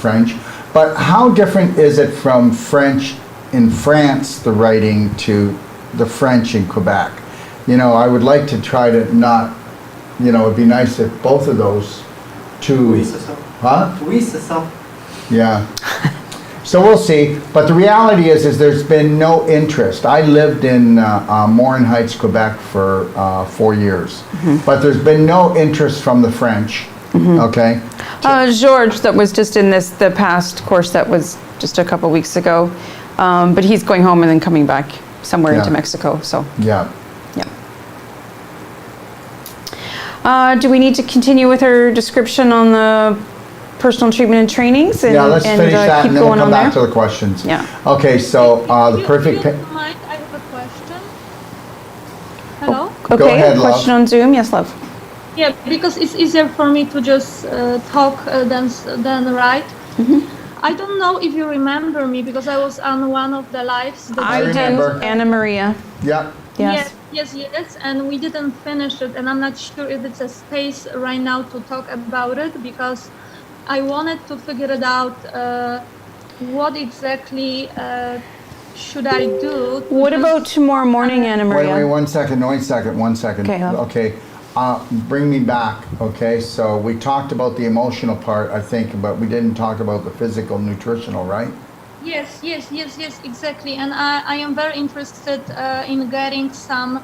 French. But how different is it from French in France, the writing, to the French in Quebec. You know, I would like to try to not, you know, it'd be nice if both of those two, Oui, c'est ça. huh? Oui, c'est ça. Yeah. So we'll see. But the reality is there's been no interest. I lived in Morin Heights, Quebec for 4 years. But there's been no interest from the French. Okay? George, that was just in the past course that was just a couple weeks ago. But he's going home and then coming back somewhere into Yeah. Mexico, so, Yeah. yeah. Do we need to continue with our description on the personal treatment and trainings? And, Yeah, let's finish that keep and then we'll going come on back there? to the questions. Yeah. Okay, so the perfect... If you don't mind, I have a question. Hello? Go Okay, ahead, a question love. on Zoom? Yes, love. Yeah, because it's easier for me to just talk than write. I don't know if you remember me because I was on one of the lives. That I you remember. did. Anna Maria. Yeah. Yes. Yes, and we didn't finish it, and I'm not sure if it's a space right now to talk about it because I wanted to figure it out. What exactly should I do? What about tomorrow morning, Anna Maria? Wait, one second. Okay, love. Okay, bring me back, okay? So we talked about the emotional part, I think, but we didn't talk about the physical, nutritional, right? Yes, exactly. And I am very interested in getting some.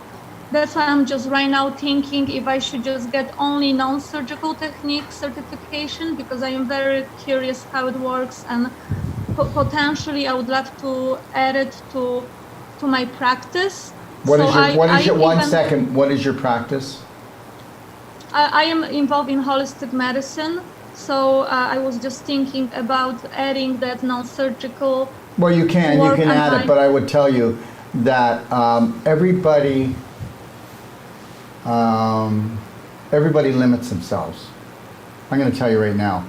That's why I'm just right now thinking if I should just get only non-surgical technique certification because I am very curious how it works and potentially I would love to add it to my practice. What is So what is your practice? I am involved in holistic medicine. So I was just thinking about adding that non-surgical. Well, you can work add on it, but I would tell you that everybody limits themselves. I'm going to tell you right now,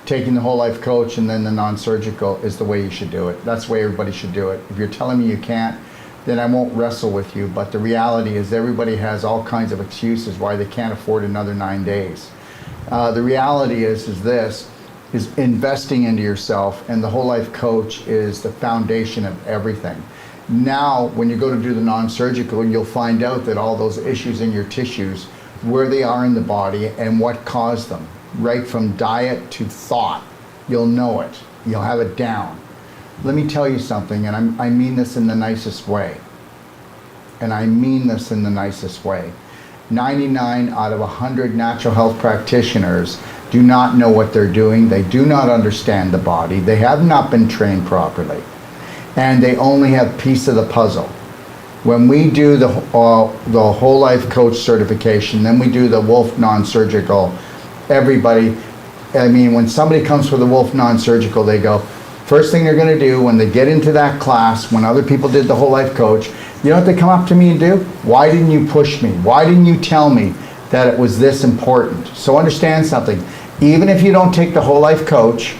taking the whole life coach and then the non-surgical is the way you should do it. That's the way everybody should do it. If you're telling me you can't, then I won't wrestle with you. But the reality is everybody has all kinds of excuses why they can't afford another 9 days. The reality is investing into yourself, and the whole life coach is the foundation of everything. Now, when you go to do the non-surgical, you'll find out that all those issues in your tissues, where they are in the body and what caused them, right from diet to thought, you'll know it. You'll have it down. Let me tell you something, and I mean this in the nicest way. 99 out of 100 natural health practitioners do not know what they're doing. They do not understand the body. They have not been trained properly. And they only have piece of the puzzle. When we do the whole life coach certification, then we do the Wolf non-surgical, everybody, I mean, when somebody comes for the Wolf non-surgical, they go, first thing they're going to do when they get into that class, when other people did the whole life coach, you know what they come up to me and do? Why didn't you push me? Why didn't you tell me that it was this important? So understand something. Even if you don't take the whole life coach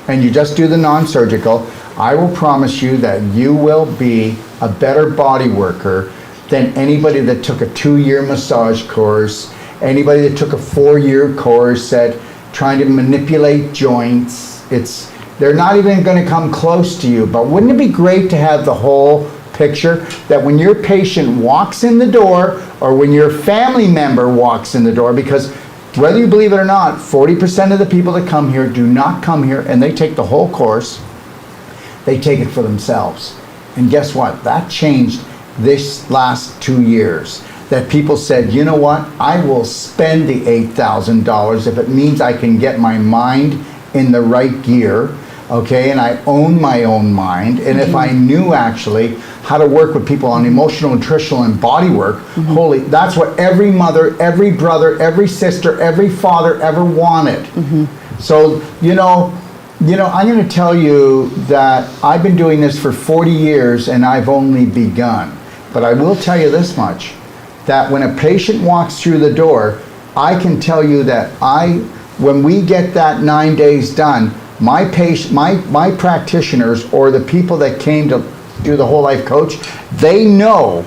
and you just do the non-surgical, I will promise you that you will be a better body worker than anybody that took a 2-year massage course, anybody that took a 4-year course at trying to manipulate joints. They're not even going to come close to you. But wouldn't it be great to have the whole picture, that when your patient walks in the door or when your family member walks in the door, because whether you believe it or not, 40% of the people that come here do not come here and they take the whole course. They take it for themselves. And guess what? That changed this last 2 years. That people said, you know what? I will spend the $8,000 if it means I can get my mind in the right gear, okay? And I own my own mind. And if I knew actually how to work with people on emotional, nutritional, and body work, holy, that's what every mother, every brother, every sister, every father ever wanted. So, you know, I'm going to tell you that I've been doing this for 40 years and I've only begun. But I will tell you this much, that when a patient walks through the door, I can tell you that when we get that 9 days done, my practitioners or the people that came to do the whole life coach, they know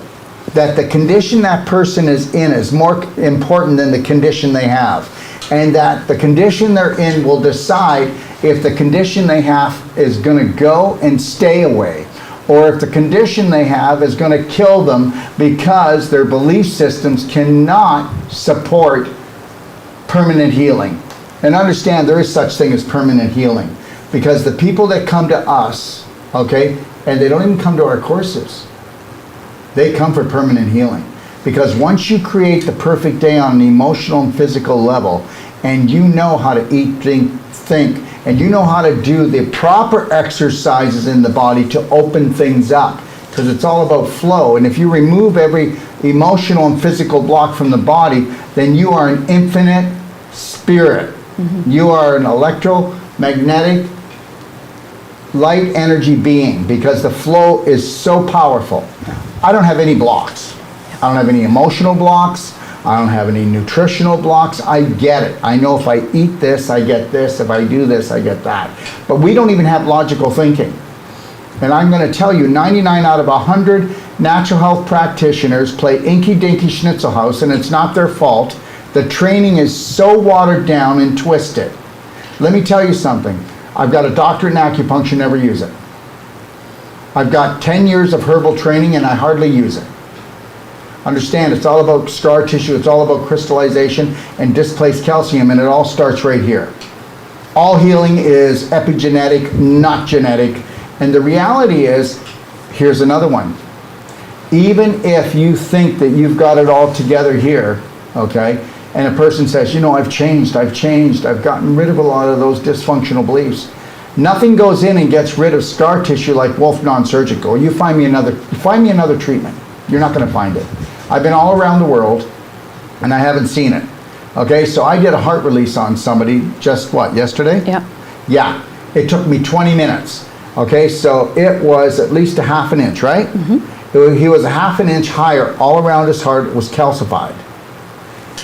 that the condition that person is in is more important than the condition they have. And that the condition they're in will decide if the condition they have is going to go and stay away, or if the condition they have is going to kill them because their belief systems cannot support permanent healing. And understand there is such thing as permanent healing, because the people that come to us, okay, and they don't even come to our courses, they come for permanent healing. Because once you create the perfect day on an emotional and physical level, and you know how to eat, think, and you know how to do the proper exercises in the body to open things up, because it's all about flow. And if you remove every emotional and physical block from the body, then you are an infinite spirit. You are an electromagnetic light energy being, because the flow is so powerful. I don't have any blocks. I don't have any emotional blocks. I don't have any nutritional blocks. I get it. I know if I eat this, I get this. If I do this, I get that. But we don't even have logical thinking. And I'm going to tell you, 99 out of 100 natural health practitioners play Inky Dinky Schnitzelhaus, and it's not their fault. The training is so watered down and twisted. Let me tell you something. I've got a doctorate in acupuncture, never use it. I've got 10 years of herbal training and I hardly use it. Understand, it's all about scar tissue, it's all about crystallization and displaced calcium, and it all starts right here. All healing is epigenetic, not genetic. And the reality is, here's another one. Even if you think that you've got it all together here, okay, and a person says, you know, I've changed, I've gotten rid of a lot of those dysfunctional beliefs. Nothing goes in and gets rid of scar tissue like Wolf non-surgical. You find me another treatment. You're not going to find it. I've been all around the world and I haven't seen it. Okay, so I did a heart release on somebody just what, yesterday? Yeah. Yeah, it took me 20 minutes. Okay, so it was at least a half an inch, right? He was a half an inch higher all around his heart. It was calcified.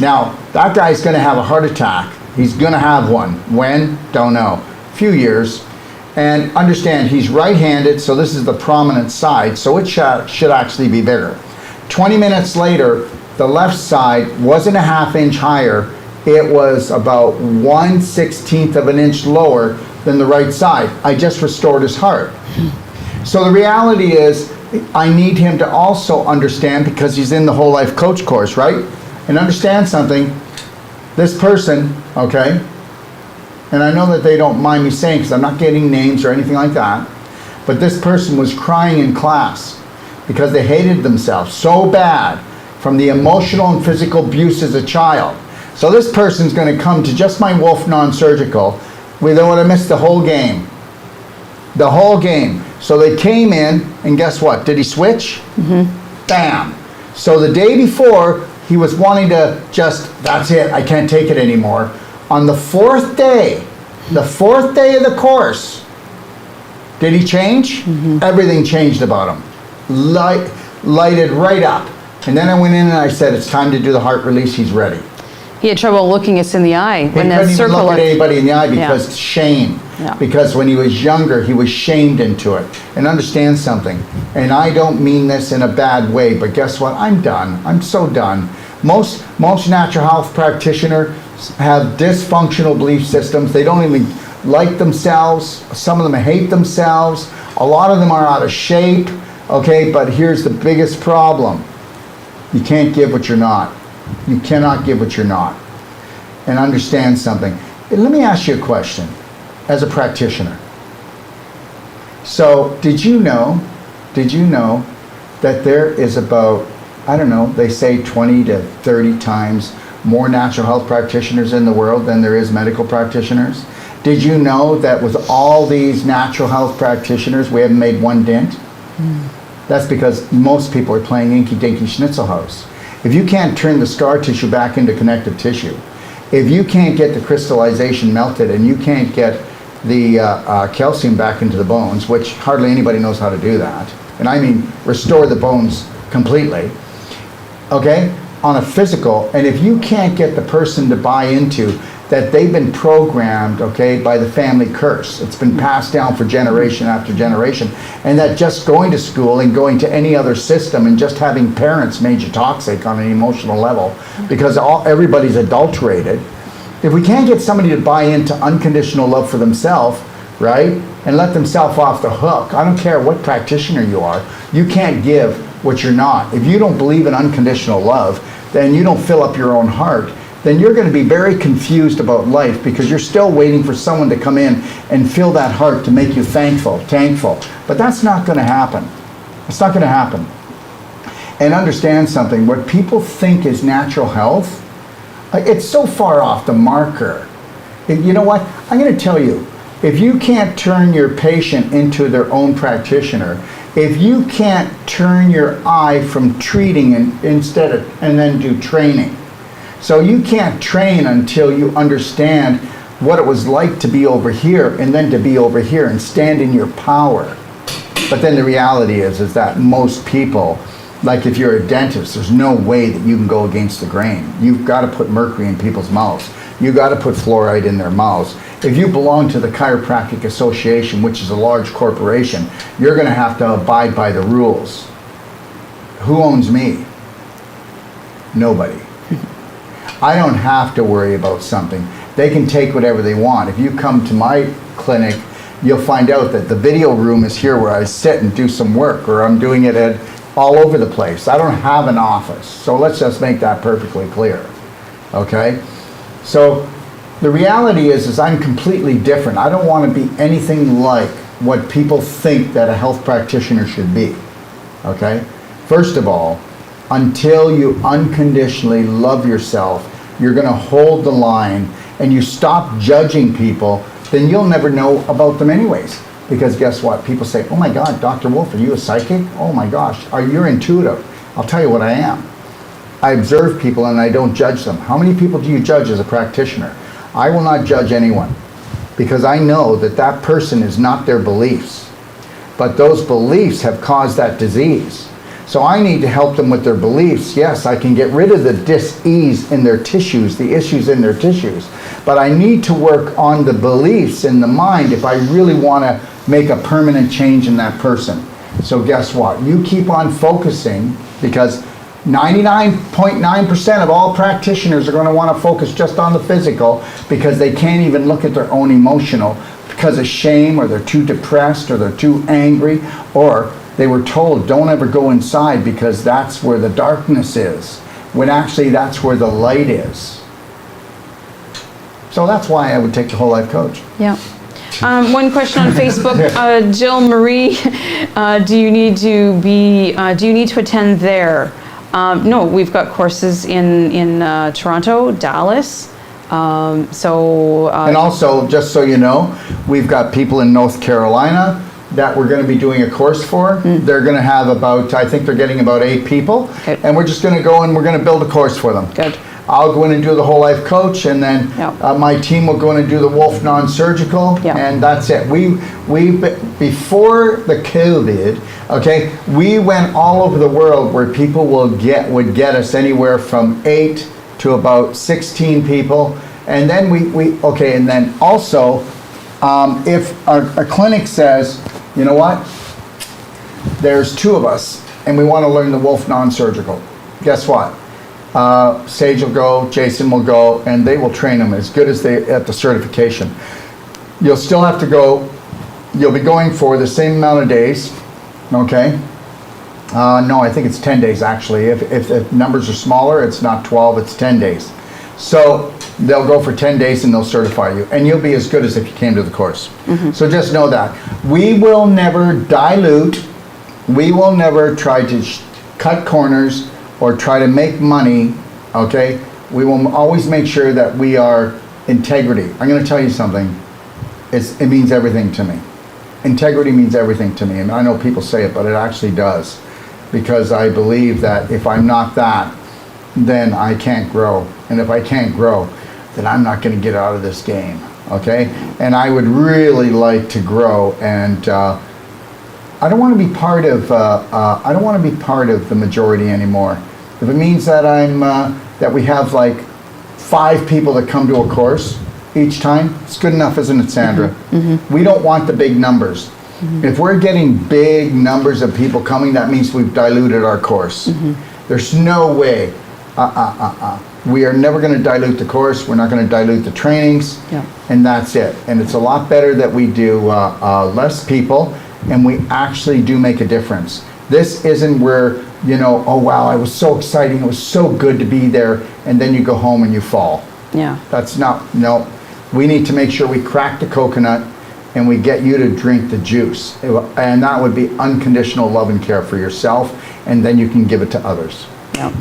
Now, that guy's going to have a heart attack. He's going to have one. When? Don't know. A few years. And understand, he's right-handed, so this is the prominent side, so it should actually be bigger. 20 minutes later, the left side wasn't a half inch higher. It was about 1/16 of an inch lower than the right side. I just restored his heart. So the reality is, I need him to also understand, because he's in the Whole Life Coach course, right? And understand something, this person, okay, and I know that they don't mind me saying, because I'm not getting names or anything like that, but this person was crying in class because they hated themselves so bad from the emotional and physical abuse as a child. So this person's going to come to just my Wolf non-surgical. We don't want to miss the whole game. The whole game. So they came in, and guess what? Did he switch? Bam. So the day before, he was wanting to just, that's it, I can't take it anymore. On the fourth day of the course, did he change? Everything changed about him. Lighted right up. And then I went in and I said, it's time to do the heart release, he's ready. He had trouble looking us in the eye when He that couldn't even circle. look at anybody in the eye because Yeah. shame. Yeah. Because when he was younger, he was shamed into it. And understand something, and I don't mean this in a bad way, but guess what? I'm done. I'm so done. Most natural health practitioners have dysfunctional belief systems. They don't even like themselves. Some of them hate themselves. A lot of them are out of shape. Okay, but here's the biggest problem. You can't give what you're not. You cannot give what you're not. And understand something. Let me ask you a question as a practitioner. So, did you know that there is about, I don't know, they say 20 to 30 times more natural health practitioners in the world than there is medical practitioners? Did you know that with all these natural health practitioners, we haven't made one dent? That's because most people are playing Inky Dinky Schnitzelhaus. If you can't turn the scar tissue back into connective tissue, if you can't get the crystallization melted and you can't get the calcium back into the bones, which hardly anybody knows how to do that, and I mean restore the bones completely, okay, on a physical, and if you can't get the person to buy into that they've been programmed, okay, by the family curse. It's been passed down for generation after generation. And that just going to school and going to any other system and just having parents made you toxic on an emotional level because everybody's adulterated. If we can't get somebody to buy into unconditional love for themselves, right? And let themselves off the hook. I don't care what practitioner you are. You can't give what you're not. If you don't believe in unconditional love, then you don't fill up your own heart, then you're going to be very confused about life because you're still waiting for someone to come in and fill that heart to make you thankful. But that's not going to happen. It's not going to happen. And understand something, what people think is natural health, it's so far off the marker. You know what? I'm going to tell you, if you can't turn your patient into their own practitioner, if you can't turn your eye from treating and then do training. So you can't train until you understand what it was like to be over here and then to be over here and stand in your power. But then the reality is that most people, like if you're a dentist, there's no way that you can go against the grain. You've got to put mercury in people's mouths. You've got to put fluoride in their mouths. If you belong to the Chiropractic Association, which is a large corporation, you're going to have to abide by the rules. Who owns me? Nobody. I don't have to worry about something. They can take whatever they want. If you come to my clinic, you'll find out that the video room is here where I sit and do some work, or I'm doing it at all over the place. I don't have an office. So let's just make that perfectly clear. Okay? So the reality is I'm completely different. I don't want to be anything like what people think that a health practitioner should be. Okay? First of all, until you unconditionally love yourself, you're going to hold the line and you stop judging people, then you'll never know about them anyways. Because guess what? People say, oh my God, Dr. Wolf, are you a psychic? Oh my gosh, you're intuitive. I'll tell you what I am. I observe people and I don't judge them. How many people do you judge as a practitioner? I will not judge anyone because I know that that person is not their beliefs. But those beliefs have caused that disease. So I need to help them with their beliefs. Yes, I can get rid of the dis-ease in their tissues, the issues in their tissues. But I need to work on the beliefs in the mind if I really want to make a permanent change in that person. So guess what? You keep on focusing, because 99.9% of all practitioners are going to want to focus just on the physical because they can't even look at their own emotional because of shame, or they're too depressed, or they're too angry, or they were told don't ever go inside because that's where the darkness is, when actually that's where the light is. So that's why I would take the whole life coach. Yeah. One question on Facebook, Jill Marie, do you need to attend there? No, we've got courses in Toronto, Dallas. And also, just so you know, we've got people in North Carolina that we're going to be doing a course for. They're going to have I think they're getting about 8 people. Good. And we're just going to go and we're going to build a course for them. Good. I'll go in and do the whole life coach, and then my team will go in and do the Wolf non-surgical, and that's it. We before the COVID, okay, we went all over the world where people would get us anywhere from 8 to about 16 people, and then and then also if a clinic says, you know what, there's 2 of us and we want to learn the Wolf non-surgical, guess what? Sage will go, Jason will go, and they will train them as good as they at the certification. You'll still have to go. You'll be going for the same amount of days, okay? No, I think it's 10 days actually. If the numbers are smaller, it's not 12, it's 10 days. So they'll go for 10 days and they'll certify you, and you'll be as good as if you came to the course. So just know that. We will never dilute, we will never try to cut corners or try to make money, okay? We will always make sure that we are integrity. I'm going to tell you something. It means everything to me. Integrity means everything to me. And I know people say it, but it actually does. Because I believe that if I'm not that, then I can't grow. And if I can't grow, then I'm not going to get out of this game, okay? And I would really like to grow, and I don't want to be part of. I don't want to be part of the majority anymore. If it means that that we have like 5 people that come to a course each time, it's good enough, isn't it, Sandra? We don't want the big numbers. If we're getting big numbers of people coming, that means we've diluted our course. There's no way We are never going to dilute the course. We're not going to dilute the trainings. Yeah. And that's it. And it's a lot better that we do less people and we actually do make a difference. This isn't where, you know, oh wow, it was so exciting, it was so good to be there, and then you go home and you fall. Yeah. That's not, no. We need to make sure we crack the coconut and we get you to drink the juice. And that would be unconditional love and care for yourself, and then you can give it to others. Yeah.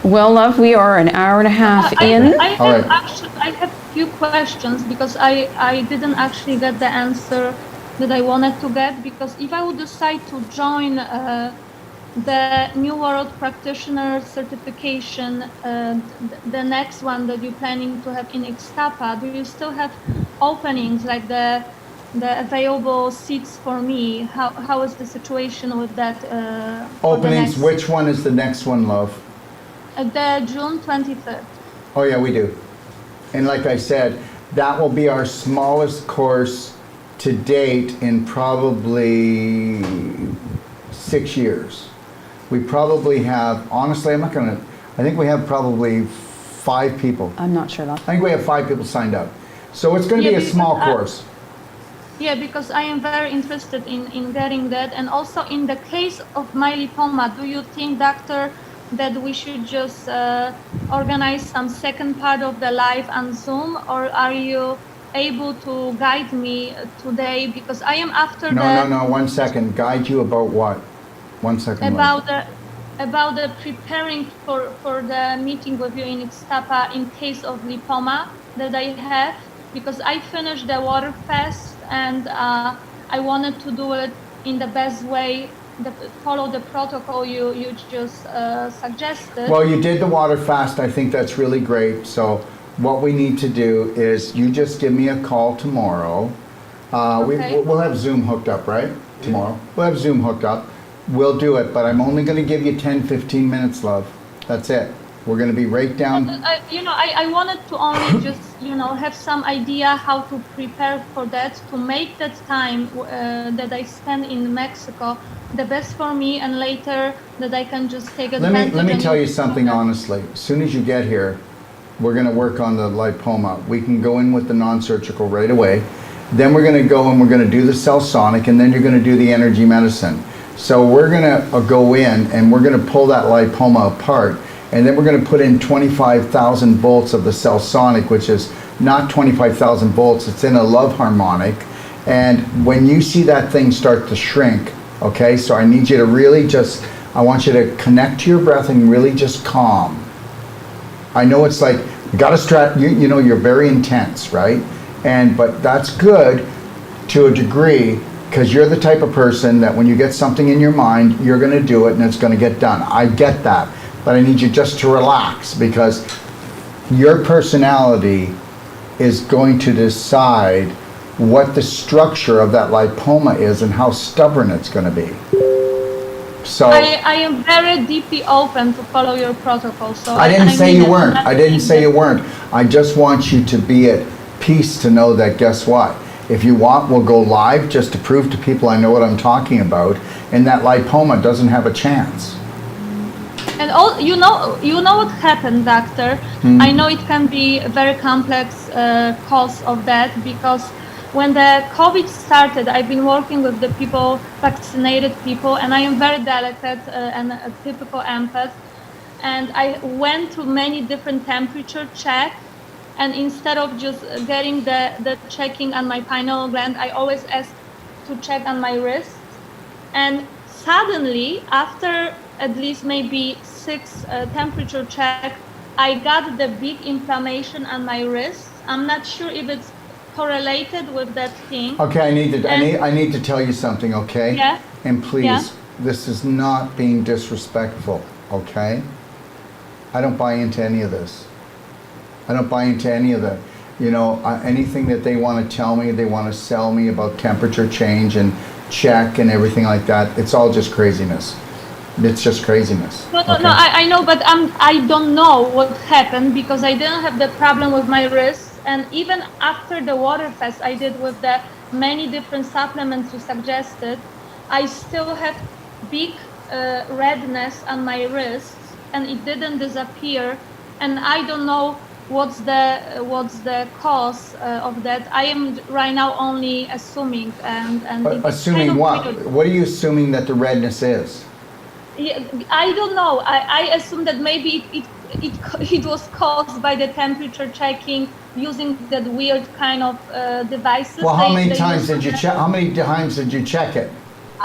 Well, love, we are an hour and a half in. I All right. I have a few questions because I didn't actually get the answer that I wanted to get, because if I would decide to join the New World Practitioner certification, the next one that you're planning to have in Ixtapa, do you still have openings, like the available seats for me? How is the situation with that? Openings, which one is the next one, love? The June 23rd. Oh yeah, we do. And like I said, that will be our smallest course to date in probably 6 years. We probably have, honestly, I think we have probably 5 people. I'm not sure about I think we have 5 people signed up. So it's going to be a small course. Yeah, because I am very interested in getting that. And also in the case of my lipoma, do you think, doctor, that we should just organize some second part of the live on Zoom, or are you able to guide me today? Because I am after No, 1 second. Guide you about what? 1 second. About the preparing for the meeting with you in Ixtapa in case of lipoma that I have, because I finished the water fast and I wanted to do it in the best way, follow the protocol you just suggested. Well, you did the water fast. I think that's really great. So what we need to do is you just give me a call tomorrow. Okay. We'll have Zoom hooked up, right? Tomorrow. We'll have Zoom hooked up. We'll do it, but I'm only going to give you 10, 15 minutes, love. That's it. We're going to be right down. I wanted to only just, have some idea how to prepare for that, to make that time that I spend in Mexico the best for me, and later that I can just take advantage. Let me tell you something honestly. As soon as you get here, we're going to work on the lipoma. We can go in with the non-surgical right away. Then we're going to go and we're going to do the cell sonic, and then you're going to do the energy medicine. So we're going to go in and we're going to pull that lipoma apart, and then we're going to put in 25,000 volts of the cell sonic, which is not 25,000 volts, it's in a love harmonic. And when you see that thing start to shrink, okay, so I need you to really just, I want you to connect to your breath and really just calm. I know it's like, you got to you're very intense, right? But that's good to a degree, because you're the type of person that when you get something in your mind, you're going to do it and it's going to get done. I get that. But I need you just to relax, because your personality is going to decide what the structure of that lipoma is and how stubborn it's going to be. So I am very deeply open to follow your protocol. So I didn't say you weren't. I just want you to be at peace to know that, guess what? If you want, we'll go live just to prove to people I know what I'm talking about, and that lipoma doesn't have a chance. And you know what happened, doctor. I know it can be a very complex cause of that, because when the COVID started, I've been working with the people, vaccinated people, and I am very delicate and a typical empath. And I went to many different temperature checks, and instead of just getting the checking on my pineal gland, I always asked to check on my wrist. And suddenly, after at least maybe 6 temperature check, I got the big inflammation on my wrist. I'm not sure if it's correlated with that thing. Okay, I need to tell you something, okay? Yeah. And please, Yeah. this is not being disrespectful, okay? I don't buy into any of this. I don't buy into any of that. Anything that they want to tell me, they want to sell me about temperature change and check and everything like that. It's all just craziness. It's just craziness. No, okay? I know, but I don't know what happened, because I didn't have the problem with my wrist. And even after the water fast I did with the many different supplements you suggested, I still have big redness on my wrists. and it didn't disappear. And I don't know what's the cause of that. I am right now only assuming, and it's Assuming kind of what? weird. What are you assuming that the redness is? Yeah, I don't know. I assume that maybe it was caused by the temperature checking using that weird kind of devices. Well, how They many times use did you that, check? How many times did you check it?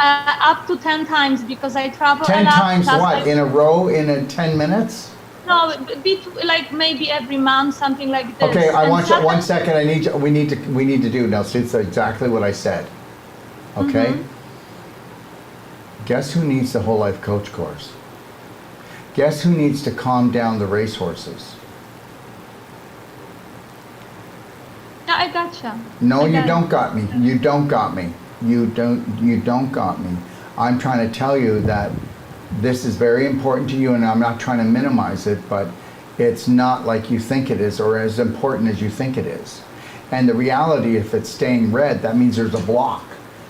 up to 10 times because I travel 10 a lot. times plus what? In a row in 10 minutes? No, like maybe every month, something like this. Okay, I And want you, one sometimes- second, I need you, we need to do, now see, it's exactly what I said. Okay? Mm-hmm. Guess who needs the whole life coach course? Guess who needs to calm down the racehorses? Yeah, I gotcha. No, I you got don't it. got me. You don't got me. You don't got me. I'm trying to tell you that this is very important to you, and I'm not trying to minimize it, but it's not like you think it is or as important as you think it is. And the reality, if it's staying red, that means there's a block.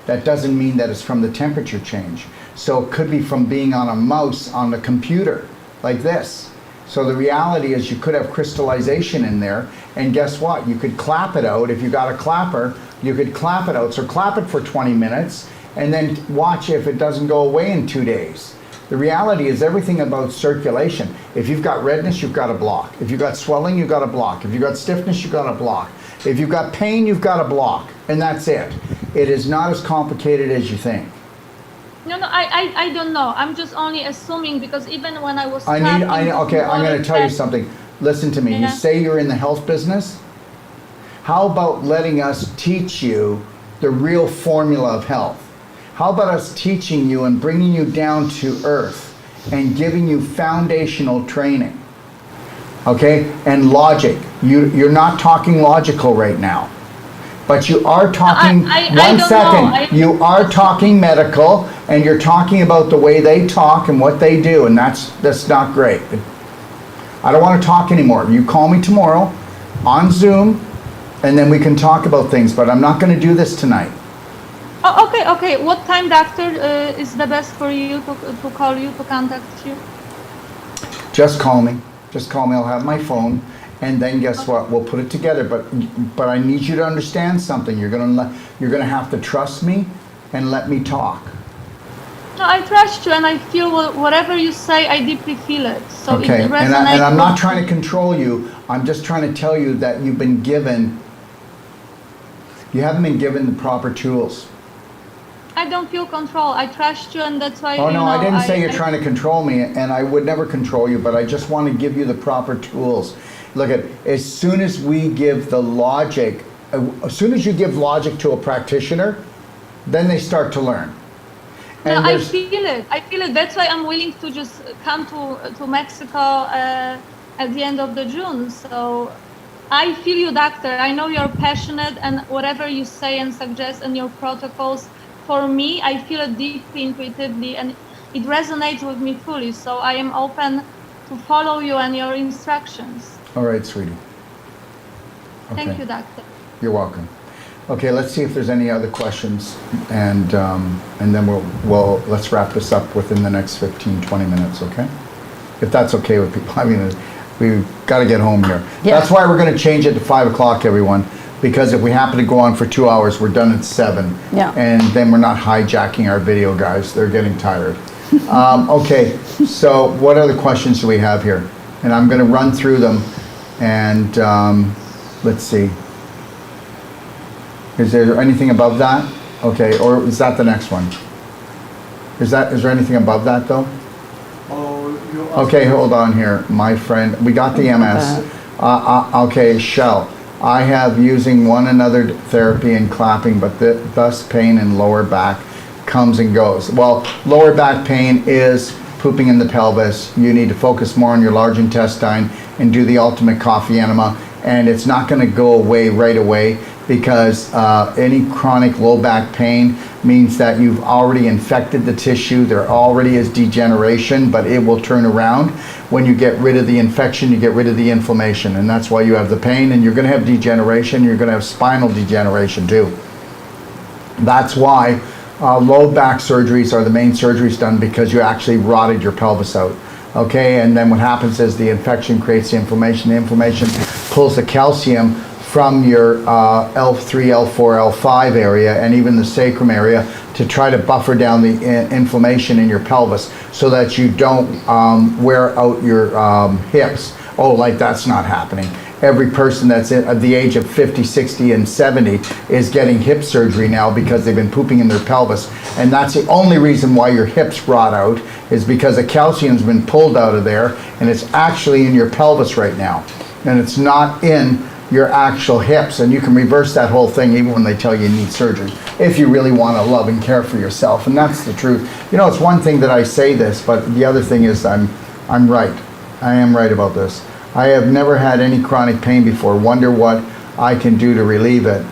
That doesn't mean that it's from the temperature change. So it could be from being on a mouse on the computer, like this. So the reality is you could have crystallization in there, and guess what? You could clap it out. If you got a clapper, you could clap it out. So clap it for 20 minutes, and then watch if it doesn't go away in 2 days. The reality is everything about circulation. If you've got redness, you've got a block. If you've got swelling, you've got a block. If you've got stiffness, you've got a block. If you've got pain, you've got a block. And that's it. It is not as complicated as you think. No, I don't know. I'm just only assuming because even when I was Okay, I'm going to tell you something. Listen to me. You Yeah. say you're in the health business. How about letting us teach you the real formula of health? How about us teaching you and bringing you down to earth and giving you foundational training? Okay? And logic. You're not talking logical right now. But you are talking, I one don't second, know. you are talking medical, and you're talking about the way they talk and what they do, and that's not great. I don't want to talk anymore. You call me tomorrow on Zoom, and then we can talk about things, but I'm not going to do this tonight. Oh, okay. What time, doctor, is the best for you to call you, to contact you? Just call me. Just call me. I'll have my phone. And then guess what? We'll put it together. But I need you to understand something. You're gonna have to trust me and let me talk. No, I trust you, and I feel whatever you say. I deeply feel it. So Okay. it And resonates. I'm not with trying to me. control you. I'm just trying to tell you that you've been given. You haven't been given the proper tools. I don't feel control. I trust you, and that's why. Oh no, I didn't say you're I- trying to control me, and I would never control you, but I just want to give you the proper tools. Look at, as soon as we give the logic, as soon as you give logic to a practitioner, then they start to learn. No, And I there's- feel it. I feel it. That's why I'm willing to just come to Mexico at the end of the June. So I feel you, doctor. I know you're passionate, and whatever you say and suggest and your protocols, for me, I feel it deeply, intuitively, and it resonates with me fully. So I am open to follow you and your instructions. All right, sweetie. Thank Okay. you, doctor. You're welcome. Okay, let's see if there's any other questions, and then we'll let's wrap this up within the next 15, 20 minutes, okay? If that's okay with people. I mean, we've got to get home here. Yeah. That's why we're going to change it to 5 o'clock, everyone, because if we happen to go on for 2 hours, we're done at 7. Yeah. And then we're not hijacking our video guys. They're getting tired. Okay, so what other questions do we have here? And I'm going to run through them, and let's see. Is there anything above that? Okay, or is that the next one? Is there anything above that though? Oh, you asked Okay, hold on here, my friend. We got the MS. Okay, Shell. I have using one another therapy and clapping, but thus pain in lower back comes and goes. Well, lower back pain is pooping in the pelvis. You need to focus more on your large intestine and do the ultimate coffee enema. And it's not going to go away right away, because any chronic low back pain means that you've already infected the tissue. There already is degeneration, but it will turn around. When you get rid of the infection, you get rid of the inflammation, and that's why you have the pain, and you're going to have degeneration. You're going to have spinal degeneration too. That's why low back surgeries are the main surgeries done, because you actually rotted your pelvis out. okay? And then what happens is the infection creates the inflammation. The inflammation pulls the calcium from your L3, L4, L5 area, and even the sacrum area, to try to buffer down the inflammation in your pelvis so that you don't wear out your hips. Oh, like that's not happening. Every person that's at the age of 50, 60, and 70 is getting hip surgery now because they've been pooping in their pelvis. And that's the only reason why your hips rot out, is because the calcium's been pulled out of there, and it's actually in your pelvis right now. And it's not in your actual hips. And you can reverse that whole thing even when they tell you need surgery, if you really want to love and care for yourself. And that's the truth. You know, it's one thing that I say this, but the other thing is I'm right. I am right about this. I have never had any chronic pain before. Wonder what I can do to relieve it.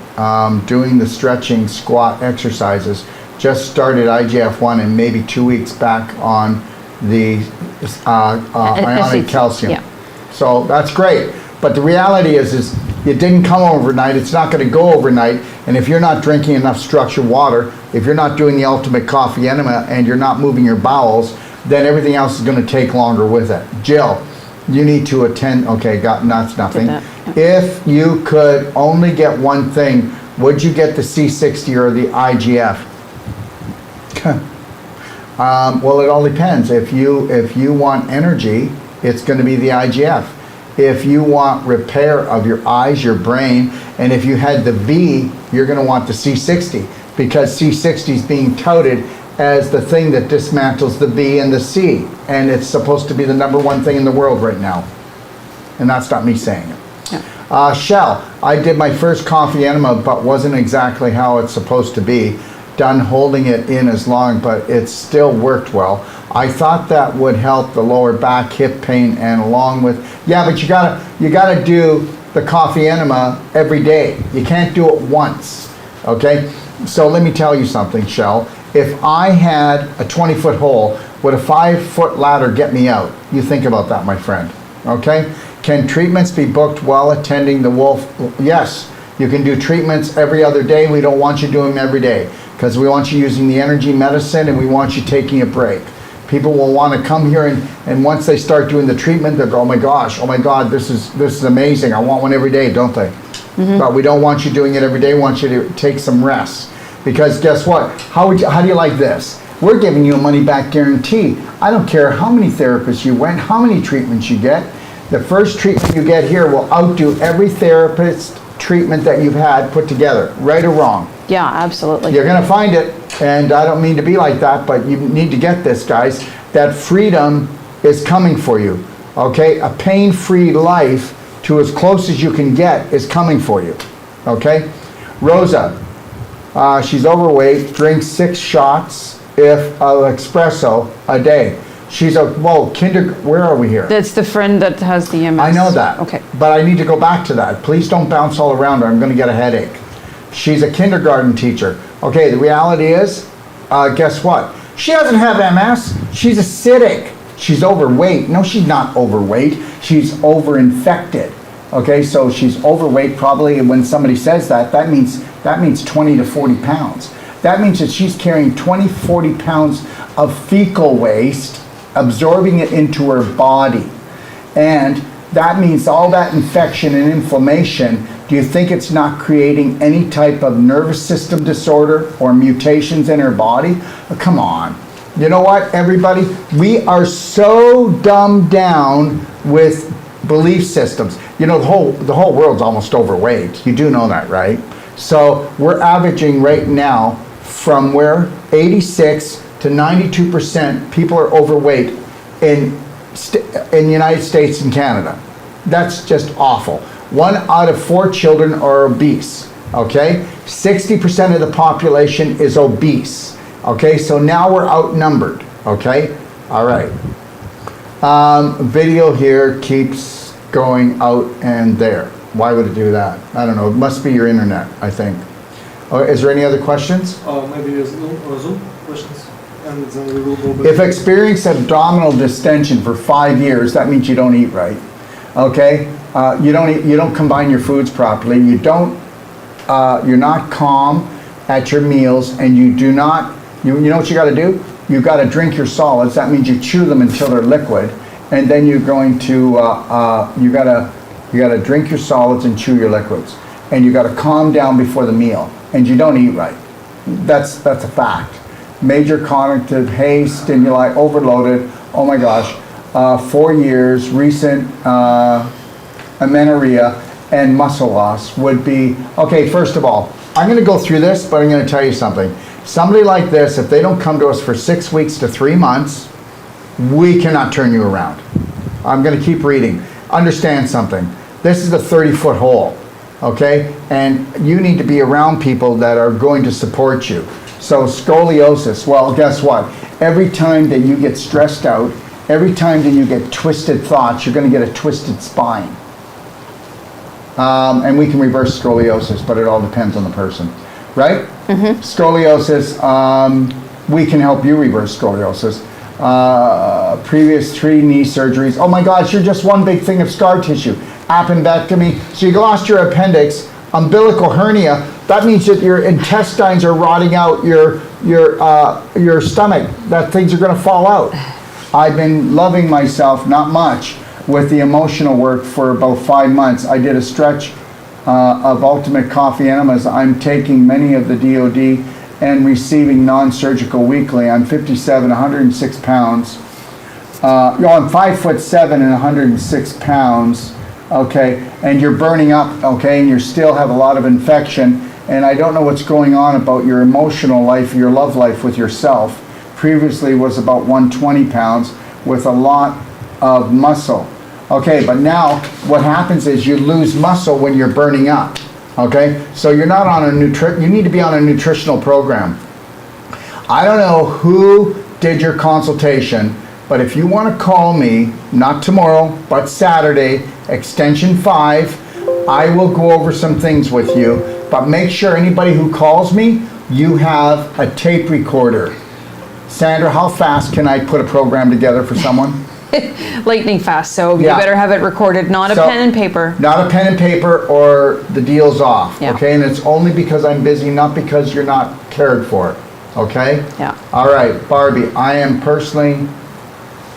Doing the stretching squat exercises. Just started IGF-1 and maybe 2 weeks back on the ionic calcium. Yeah. So that's great. But the reality is it didn't come overnight. It's not going to go overnight. And if you're not drinking enough structured water, if you're not doing the ultimate coffee enema, and you're not moving your bowels, then everything else is going to take longer with it. Jill, you need to attend. Okay, that's nothing. Did that, If you could only get one thing, would you get the C60 or the IGF? Well, it all depends. If you want energy, it's going to be the IGF. If you want repair of your eyes, your brain, and if you had the V, you're going to want the C60, because C60 is being touted as the thing that dismantles the B and the C, and it's supposed to be the #1 thing in the world right now. And that's not me saying it. Yeah. Shell, I did my first coffee enema, but wasn't exactly how it's supposed to be. Done holding it in as long, but it still worked well. I thought that would help the lower back, hip pain, and along with, yeah, but you gotta do the coffee enema every day. You can't do it once, okay? So let me tell you something, Shell. If I had a 20-foot hole, would a 5-foot ladder get me out? You think about that, my friend, okay? Can treatments be booked while attending the Wolf? Yes, you can do treatments every other day. We don't want you doing them every day, because we want you using the energy medicine, and we want you taking a break. People will want to come here, and once they start doing the treatment, they'll go, oh my God, this is amazing. I want one every day, don't they? Mm-hmm. But we don't want you doing it every day. We want you to take some rest. Because guess what? How do you like this? We're giving you a money-back guarantee. I don't care how many therapists you went, how many treatments you get. The first treatment you get here will outdo every therapist treatment that you've had put together, right or wrong. Yeah, absolutely. You're going to find it, and I don't mean to be like that, but you need to get this, guys. That freedom is coming for you, okay? A pain-free life, to as close as you can get, is coming for you, okay? Rosa, she's overweight, drinks 6 shots of espresso a day. She's where are we here? That's the friend that has the MS. I know that. Okay. But I need to go back to that. Please don't bounce all around or I'm going to get a headache. She's a kindergarten teacher. Okay, the reality is, guess what? She doesn't have MS. She's acidic. She's overweight. No, she's not overweight. She's over-infected. Okay, so she's overweight probably, and when somebody says that, that means 20 to 40 pounds. That means that she's carrying 20, 40 pounds of fecal waste, absorbing it into her body. And that means all that infection and inflammation, do you think it's not creating any type of nervous system disorder or mutations in her body? Oh, come on. You know what, everybody? We are so dumbed down with belief systems. You know, the whole world's almost overweight. You do know that, right? So we're averaging right now from where 86 to 92% people are overweight in the United States and Canada. That's just awful. 1 out of 4 children are obese, okay? 60% of the population is obese, okay? So now we're outnumbered, okay? All right. Video here keeps going out and there. Why would it do that? I don't know. It must be your internet, I think. Is there any other questions? Maybe Zoom questions, and then we will go back. If experienced abdominal distension for 5 years, that means you don't eat right. Okay, you don't combine your foods properly. You're not calm at your meals, and you do not. You know what you got to do? You got to drink your solids. That means you chew them until they're liquid, and then you're going to you gotta drink your solids and chew your liquids, and you gotta calm down before the meal, and you don't eat right. That's a fact. Major cognitive haze, stimuli, overloaded. Oh my gosh, 4 years, recent amenorrhea, and muscle loss would be, okay, first of all, I'm gonna go through this, but I'm gonna tell you something. Somebody like this, if they don't come to us for 6 weeks to 3 months, we cannot turn you around. I'm gonna keep reading. Understand something. This is a 30-foot hole, okay? And you need to be around people that are going to support you. So scoliosis, well, guess what? Every time that you get stressed out, every time that you get twisted thoughts, you're gonna get a twisted spine. And we can reverse scoliosis, but it all depends on the person, right? Scoliosis, we can help you reverse scoliosis. Previous 3 knee surgeries. Oh my gosh, you're just one big thing of scar tissue. Appendectomy. So you lost your appendix, umbilical hernia. That means that your intestines are rotting out, your stomach, that things are gonna fall out. I've been loving myself, not much, with the emotional work for about 5 months. I did a stretch of ultimate coffee enemas. I'm taking many of the DOD and receiving non-surgical weekly. I'm 57, 106 pounds. I'm 5'7" and 106 pounds. Okay, and you're burning up, okay, and you still have a lot of infection, and I don't know what's going on about your emotional life, your love life with yourself. Previously was about 120 pounds with a lot of muscle. Okay, but now what happens is you lose muscle when you're burning up. Okay, so you're not on a you need to be on a nutritional program. I don't know who did your consultation, but if you want to call me, not tomorrow, but Saturday, extension 5, I will go over some things with you, but make sure anybody who calls me, you have a tape recorder. Sandra, how fast can I put a program together for someone? Lightning fast, so Yeah. you better have it recorded, not a So- pen and paper. Not a pen and paper or the deal's off, Yeah. okay? And it's only because I'm busy, not because you're not cared for, okay? Yeah. All right, Barbie, I am personally,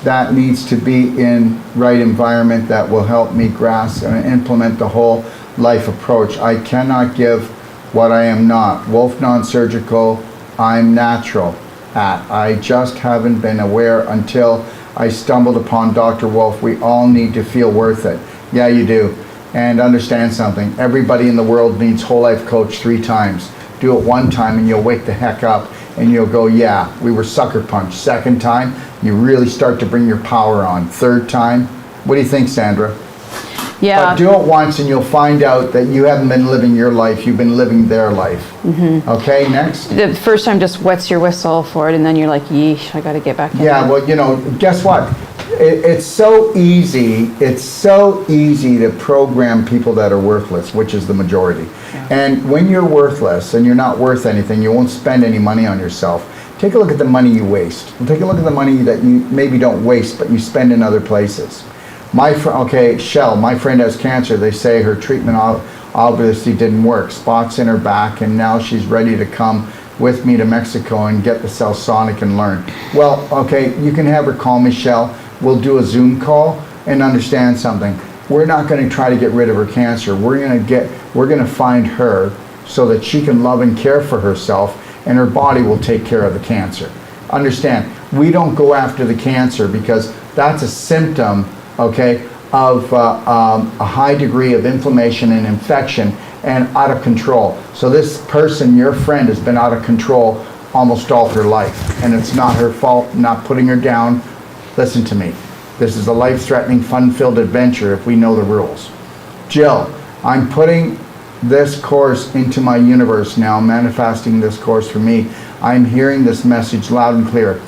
that needs to be in right environment that will help me grasp and implement the whole life approach. I cannot give what I am not. Wolf non-surgical, I'm natural at. I just haven't been aware until I stumbled upon Dr. Wolf. We all need to feel worth it. Yeah, you do. And understand something. Everybody in the world needs whole life coach 3 times. Do it 1 time and you'll wake the heck up and you'll go, yeah, we were sucker punched. 2nd time, you really start to bring your power on. 3rd time, what do you think, Sandra? Yeah. But do it once and you'll find out that you haven't been living your life, you've been living their life. Okay, next? The first time just wets your whistle for it, and then you're like, yeesh, I gotta get back in Yeah, there. well, you know, guess what? It's so easy to program people that are worthless, which is the majority. And when you're worthless and you're not worth anything, you won't spend any money on yourself. Take a look at the money you waste. Take a look at the money that you maybe don't waste, but you spend in other places. Shell, my friend has cancer. They say her treatment obviously didn't work. Spots in her back, and now she's ready to come with me to Mexico and get the Celsonic and learn. Well, okay, you can have her call me, Shell. We'll do a Zoom call and understand something. We're not going to try to get rid of her cancer. We're going to find her so that she can love and care for herself, and her body will take care of the cancer. Understand, we don't go after the cancer because that's a symptom, okay, of a high degree of inflammation and infection and out of control. So this person, your friend, has been out of control almost all her life, and it's not her fault. Not putting her down. Listen to me. This is a life-threatening, fun-filled adventure if we know the rules. Jill, I'm putting this course into my universe now, manifesting this course for me. I'm hearing this message loud and clear.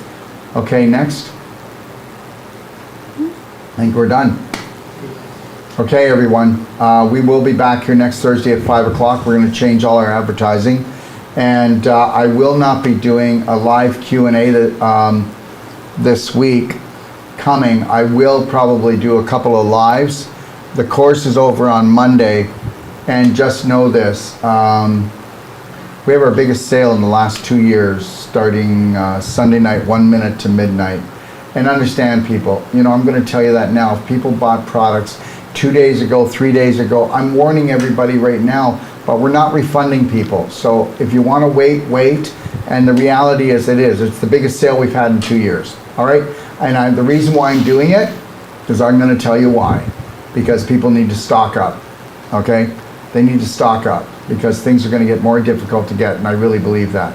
Okay, next. I think we're done. Okay, everyone. We will be back here next Thursday at 5 o'clock. We're going to change all our advertising. And I will not be doing a live Q&A this week coming. I will probably do a couple of lives. The course is over on Monday. And just know this. We have our biggest sale in the last 2 years, starting Sunday night, 1 minute to midnight. And understand, people, you know, I'm going to tell you that now. If people bought products 2 days ago, 3 days ago, I'm warning everybody right now, but we're not refunding people. So if you want to wait. And the reality is it's the biggest sale we've had in 2 years. All right. And the reason why I'm doing it is I'm going to tell you why. Because people need to stock up. Okay. They need to stock up because things are going to get more difficult to get. And I really believe that.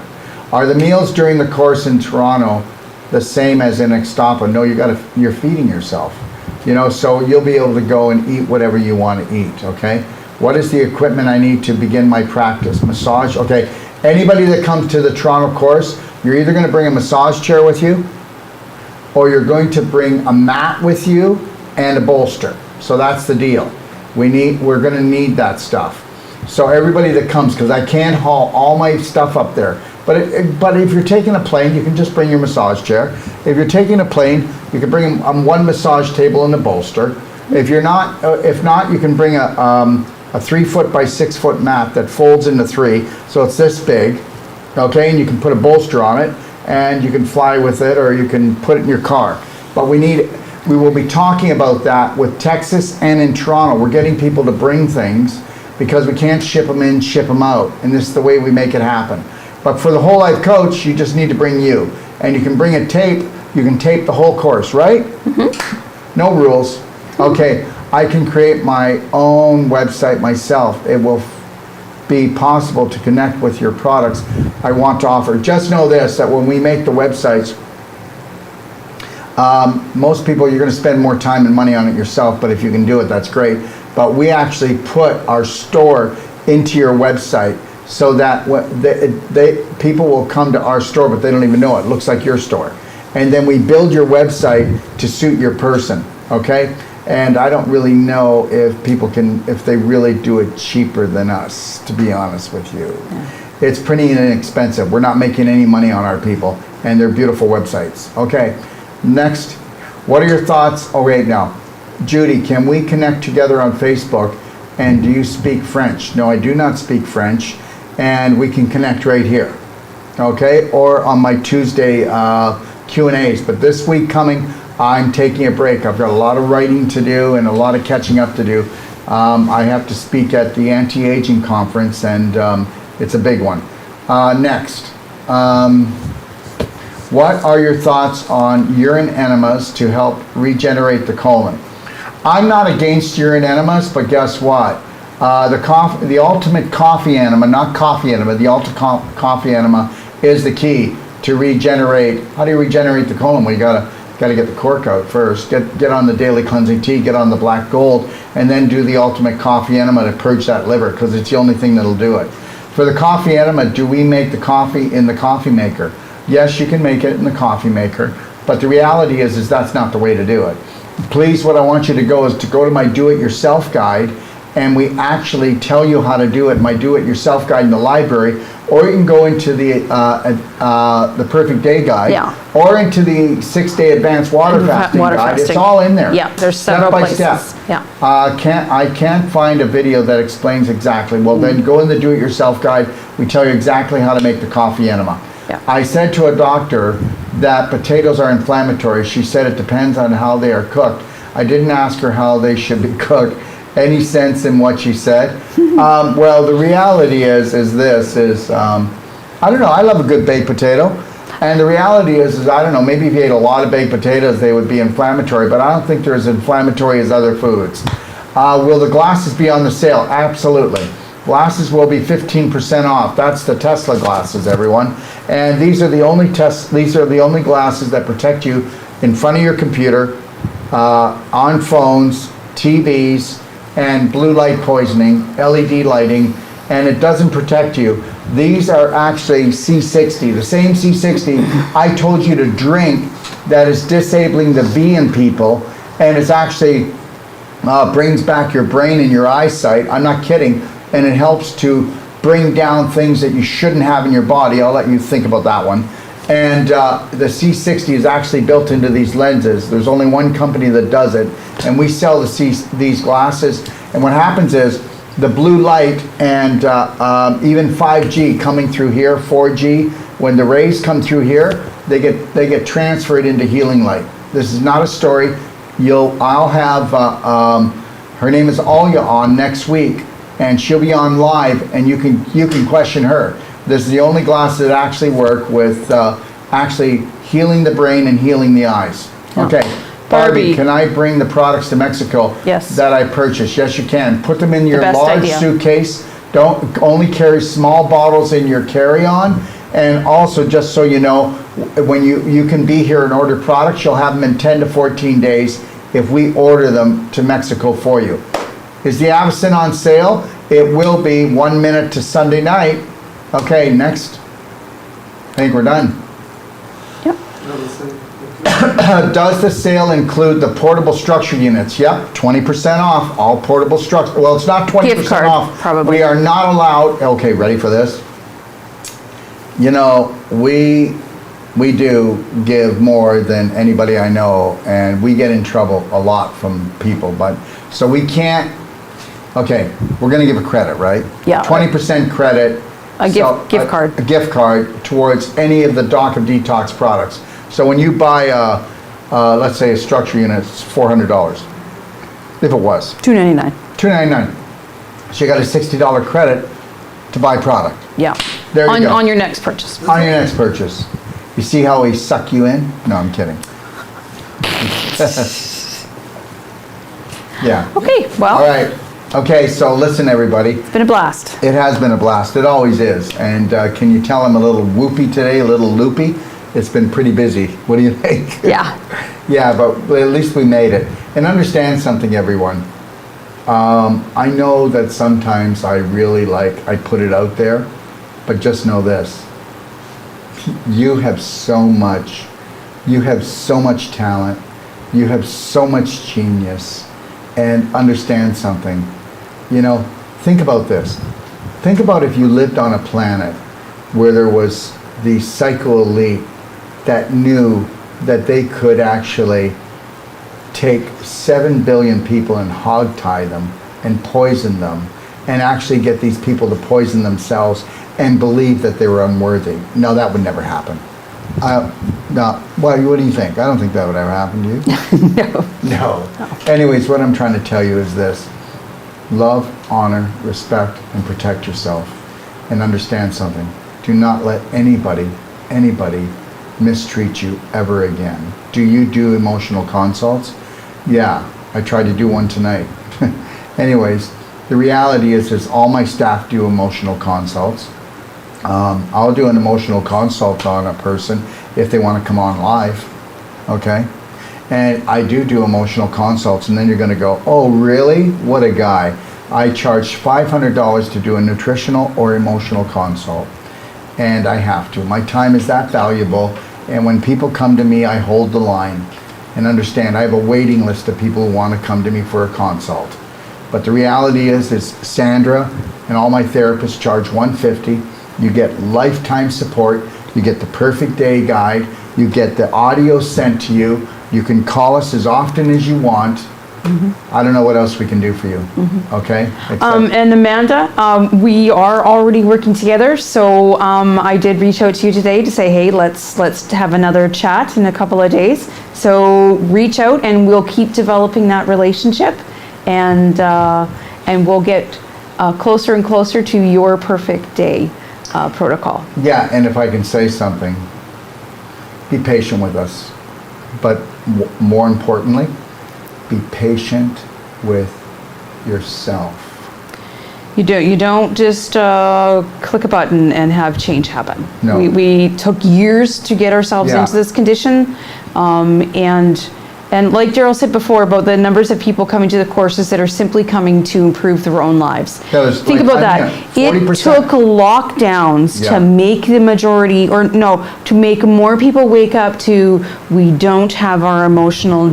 Are the meals during the course in Toronto the same as in Ixtapa? No, you're feeding yourself, you know, so you'll be able to go and eat whatever you want to eat. Okay. What is the equipment I need to begin my practice? Massage. Okay. Anybody that comes to the Toronto course, you're either going to bring a massage chair with you, or you're going to bring a mat with you and a bolster. So that's the deal. We're going to need that stuff. So everybody that comes, because I can't haul all my stuff up there. But if you're taking a plane, you can just bring your massage chair. If you're taking a plane, you can bring one massage table and a bolster. If not, you can bring a 3 foot by 6 foot mat that folds into 3, so it's this big, okay, and you can put a bolster on it, and you can fly with it, or you can put it in your car. But we will be talking about that with Texas and in Toronto. We're getting people to bring things because we can't ship them in, ship them out, and this is the way we make it happen. But for the whole life coach, you just need to bring you, and you can bring a tape. You can tape the whole course, right? Mm-hmm. No rules. Okay. I can create my own website myself. It will be possible to connect with your products I want to offer. Just know this, that when we make the websites, most people, you're going to spend more time and money on it yourself, but if you can do it, that's great. But we actually put our store into your website so that people will come to our store, but they don't even know it. It looks like your store. And then we build your website to suit your person, okay? And I don't really know if if they really do it cheaper than us, to be honest with you. Yeah. It's pretty inexpensive. We're not making any money on our people, and they're beautiful websites. Okay, next, what are your thoughts? Oh, wait, now, Judy, can we connect together on Facebook? And do you speak French? No, I do not speak French, and we can connect right here. Okay, or on my Tuesday Q&As. But this week coming, I'm taking a break. I've got a lot of writing to do and a lot of catching up to do. I have to speak at the anti-aging conference, and it's a big one. Next, what are your thoughts on urine enemas to help regenerate the colon? I'm not against urine enemas, but guess what? The ultimate coffee enema, not coffee enema, the ultimate coffee enema is the key to regenerate. How do you regenerate the colon? Well, you got to get the cork out first, get on the daily cleansing tea, get on the black gold, and then do the ultimate coffee enema to purge that liver, because it's the only thing that'll do it. For the coffee enema, do we make the coffee in the coffee maker? Yes, you can make it in the coffee maker, but the reality is that's not the way to do it. Please, what I want you to go is to go to my do-it-yourself guide, and we actually tell you how to do it, my do-it-yourself guide in the library, or you can go into the Perfect Day Guide, Yeah. or into the 6-day advanced water fasting guide. It's all in there. Yeah, there's several step by places. step. Yeah. I can't find a video that explains exactly. Well, then go in the do-it-yourself guide. We tell you exactly how to make the coffee enema. Yeah. I said to a doctor that potatoes are inflammatory. She said it depends on how they are cooked. I didn't ask her how they should be cooked. Any sense in what she said? Well, the reality is I don't know. I love a good baked potato, and the reality is I don't know. Maybe if you ate a lot of baked potatoes, they would be inflammatory, but I don't think they're as inflammatory as other foods. Will the glasses be on the sale? Absolutely. Glasses will be 15% off. That's the Tesla glasses, everyone. And these are the only glasses that protect you in front of your computer, on phones, TVs, and blue light poisoning, LED lighting, and it doesn't protect you. These are actually C60, the same C60 I told you to drink that is disabling the V in people, and it's actually brings back your brain and your eyesight. I'm not kidding. And it helps to bring down things that you shouldn't have in your body. I'll let you think about that one. And the C60 is actually built into these lenses. There's only one company that does it, and we sell these glasses. And what happens is the blue light and even 5G coming through here, 4G, when the rays come through here, they get transferred into healing light. This is not a story. I'll have, her name is Alya on next week, and she'll be on live, and you can question her. This is the only glasses that actually work with actually healing the brain and healing the eyes. Okay. Barbie, can I bring the products to Mexico Yes. that I purchased? Yes, you can. Put them in your best large idea. suitcase. Don't only carry small bottles in your carry-on. And also, just so you know, when you can be here and order products, you'll have them in 10 to 14 days if we order them to Mexico for you. Is the Avicen on sale? It will be 1 minute to Sunday night. Okay, next. I think we're done. Yeah, the same. Does the sale include the portable structure units? Yep, 20% off all portable structure. Well, it's not 20% Gift card, off. probably. We are not allowed. Okay, ready for this? You know, we do give more than anybody I know, and we get in trouble a lot from people. But so we can't. Okay, we're going to give a credit, right? Yeah. 20% credit. A gift card. A gift card towards any of the Doc of Detox products. So when you buy let's say a structure unit, it's $400. If it was. $2.99. $2.99. So you got a $60 credit to buy product. Yeah. There you go. On your next purchase. On your next purchase. You see how we suck you in? No, I'm kidding. Yeah. Okay, well, All right. Okay, so listen, everybody. it's been a blast. It has been a blast. It always is. And can you tell I'm a little whoopy today, a little loopy? It's been pretty busy. What do you think? Yeah. Yeah, but at least we made it. And understand something, everyone. I know that sometimes I put it out there, but just know this. You have so much talent. You have so much genius. And understand something. You know, think about this. Think about if you lived on a planet where there was the psycho elite that knew that they could actually take 7 billion people and hog tie them and poison them and actually get these people to poison themselves and believe that they were unworthy. No, that would never happen. No. What do you think? I don't think that would ever happen to you. No. Anyways, what I'm trying to tell you is this. Love, honor, respect, and protect yourself. And understand something. Do not let anybody mistreat you ever again. Do you do emotional consults? Yeah, I tried to do one tonight. Anyways, the reality is all my staff do emotional consults. I'll do an emotional consult on a person if they want to come on live, okay? And I do emotional consults, and then you're going to go, oh, really? What a guy. I charge $500 to do a nutritional or emotional consult, and I have to. My time is that valuable, and when people come to me, I hold the line. And understand, I have a waiting list of people who want to come to me for a consult. But the reality is Sandra and all my therapists charge $150. You get lifetime support. You get the perfect day guide. You get the audio sent to you. You can call us as often as you want. Mm-hmm. I don't know what else we can do for you. Mm-hmm. Okay? And Amanda, we are already working together. So I did reach out to you today to say, hey, let's have another chat in a couple of days. So reach out, and we'll keep developing that relationship, and we'll get closer and closer to your perfect day protocol. Yeah, and if I can say something, be patient with us. But more importantly, be patient with yourself. You don't just click a button and have change happen. No. We took years to get ourselves Yeah. into this condition, and like Daryl said before about the numbers of people coming to the courses that are simply coming to improve their own lives. Think about that. Yeah, It 40%. took lockdowns Yeah. to make the majority, to make more people wake up to, we don't have our emotional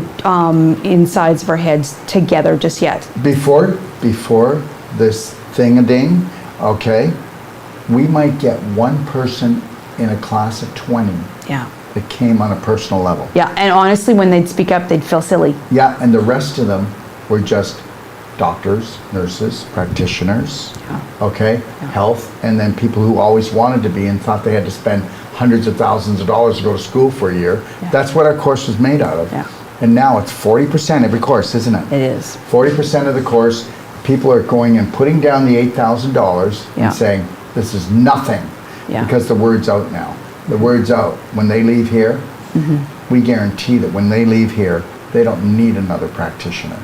insides of our heads together just yet. Before this thing-a-ding, okay, we might get one person in a class of 20 Yeah. that came on a personal level. Yeah, and honestly, when they'd speak up, they'd feel silly. Yeah, and the rest of them were just doctors, nurses, practitioners, okay, health, and then people who always wanted to be and thought they had to spend hundreds of thousands of dollars to go to school for a year. That's what our course was made out of. And now it's 40% every course, isn't it? It is. 40% of the course, people are going and putting down the $8,000 and saying, this is nothing, because the word's out now. The word's out. When they leave here, we guarantee that when they leave here, they don't need another practitioner.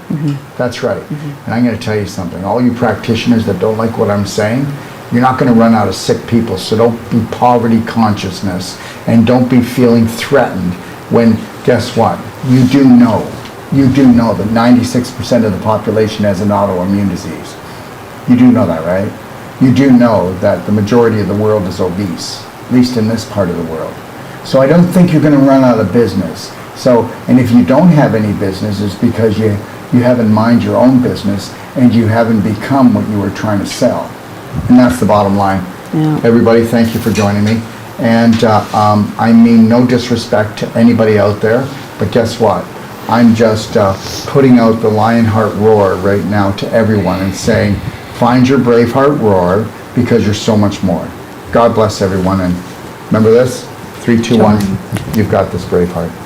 That's right. And I'm going to tell you something. All you practitioners that don't like what I'm saying, you're not going to run out of sick people. So don't be poverty consciousness and don't be feeling threatened when, guess what? You do know that 96% of the population has an autoimmune disease. You do know that, right? You do know that the majority of the world is obese, at least in this part of the world. So I don't think you're going to run out of business. So, and if you don't have any business, it's because you haven't mind your own business and you haven't become what you were trying to sell. And that's the bottom line. Everybody, thank you for joining me. And I mean no disrespect to anybody out there, but guess what? I'm just putting out the Lionheart roar right now to everyone and saying, find your Braveheart roar because you're so much more. God bless everyone. And remember this? 3, 2, 1. You've got this, Braveheart.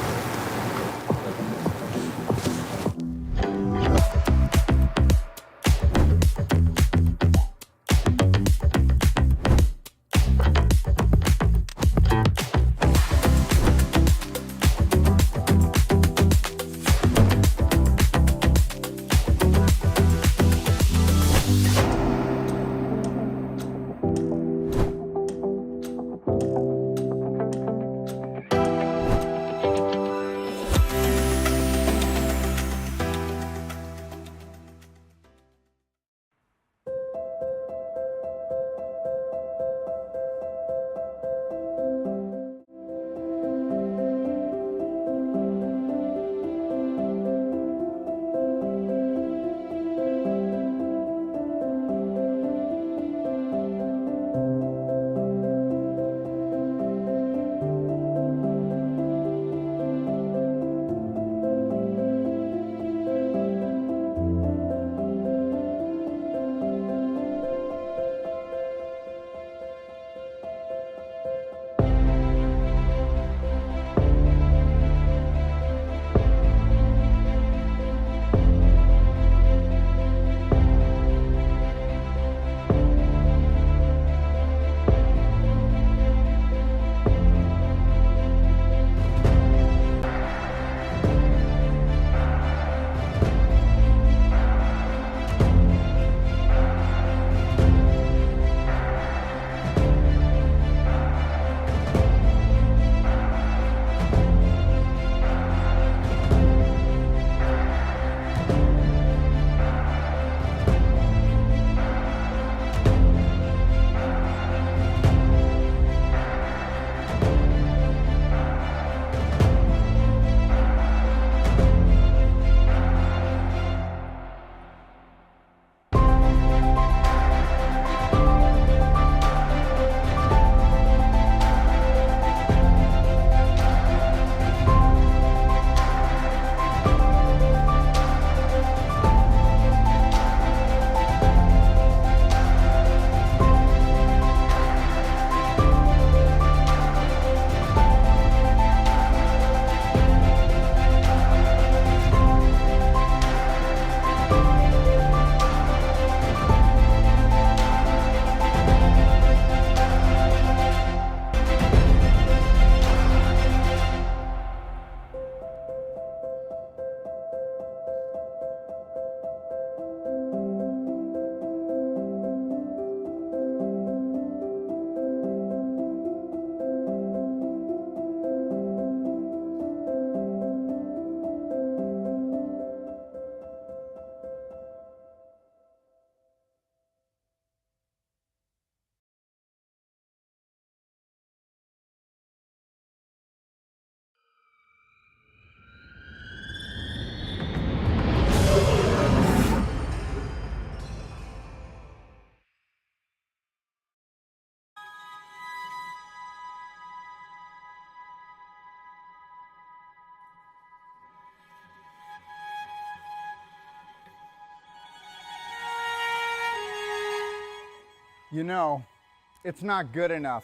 You know, it's not good enough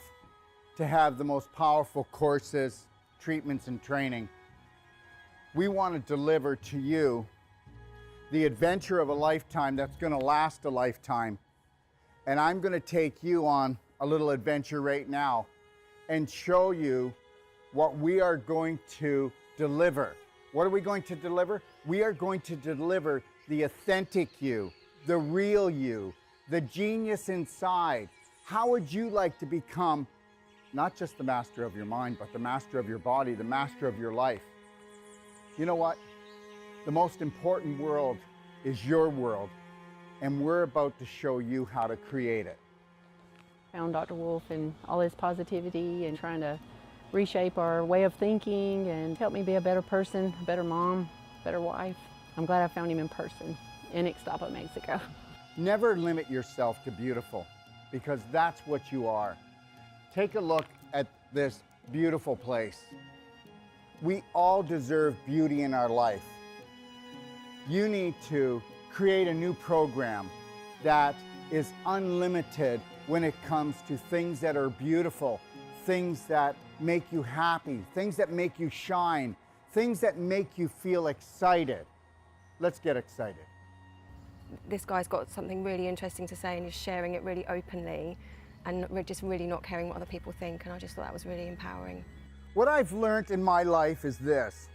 to have the most powerful courses, treatments, and training. We want to deliver to you the adventure of a lifetime that's going to last a lifetime. And I'm going to take you on a little adventure right now and show you what we are going to deliver. What are we going to deliver? We are going to deliver the authentic you, the real you, the genius inside. How would you like to become not just the master of your mind, but the master of your body, the master of your life? You know what? The most important world is your world, and we're about to show you how to create it. Found Dr. Wolf and all his positivity and trying to reshape our way of thinking and help me be a better person, a better mom, better wife. I'm glad I found him in person in Ixtapa, Mexico. Never limit yourself to beautiful, because that's what you are. Take a look at this beautiful place. We all deserve beauty in our life. You need to create a new program that is unlimited when it comes to things that are beautiful, things that make you happy, things that make you shine, things that make you feel excited. Let's get excited. This guy's got something really interesting to say and he's sharing it really openly and just really not caring what other people think, and I just thought that was really empowering. What I've learned in my life is this: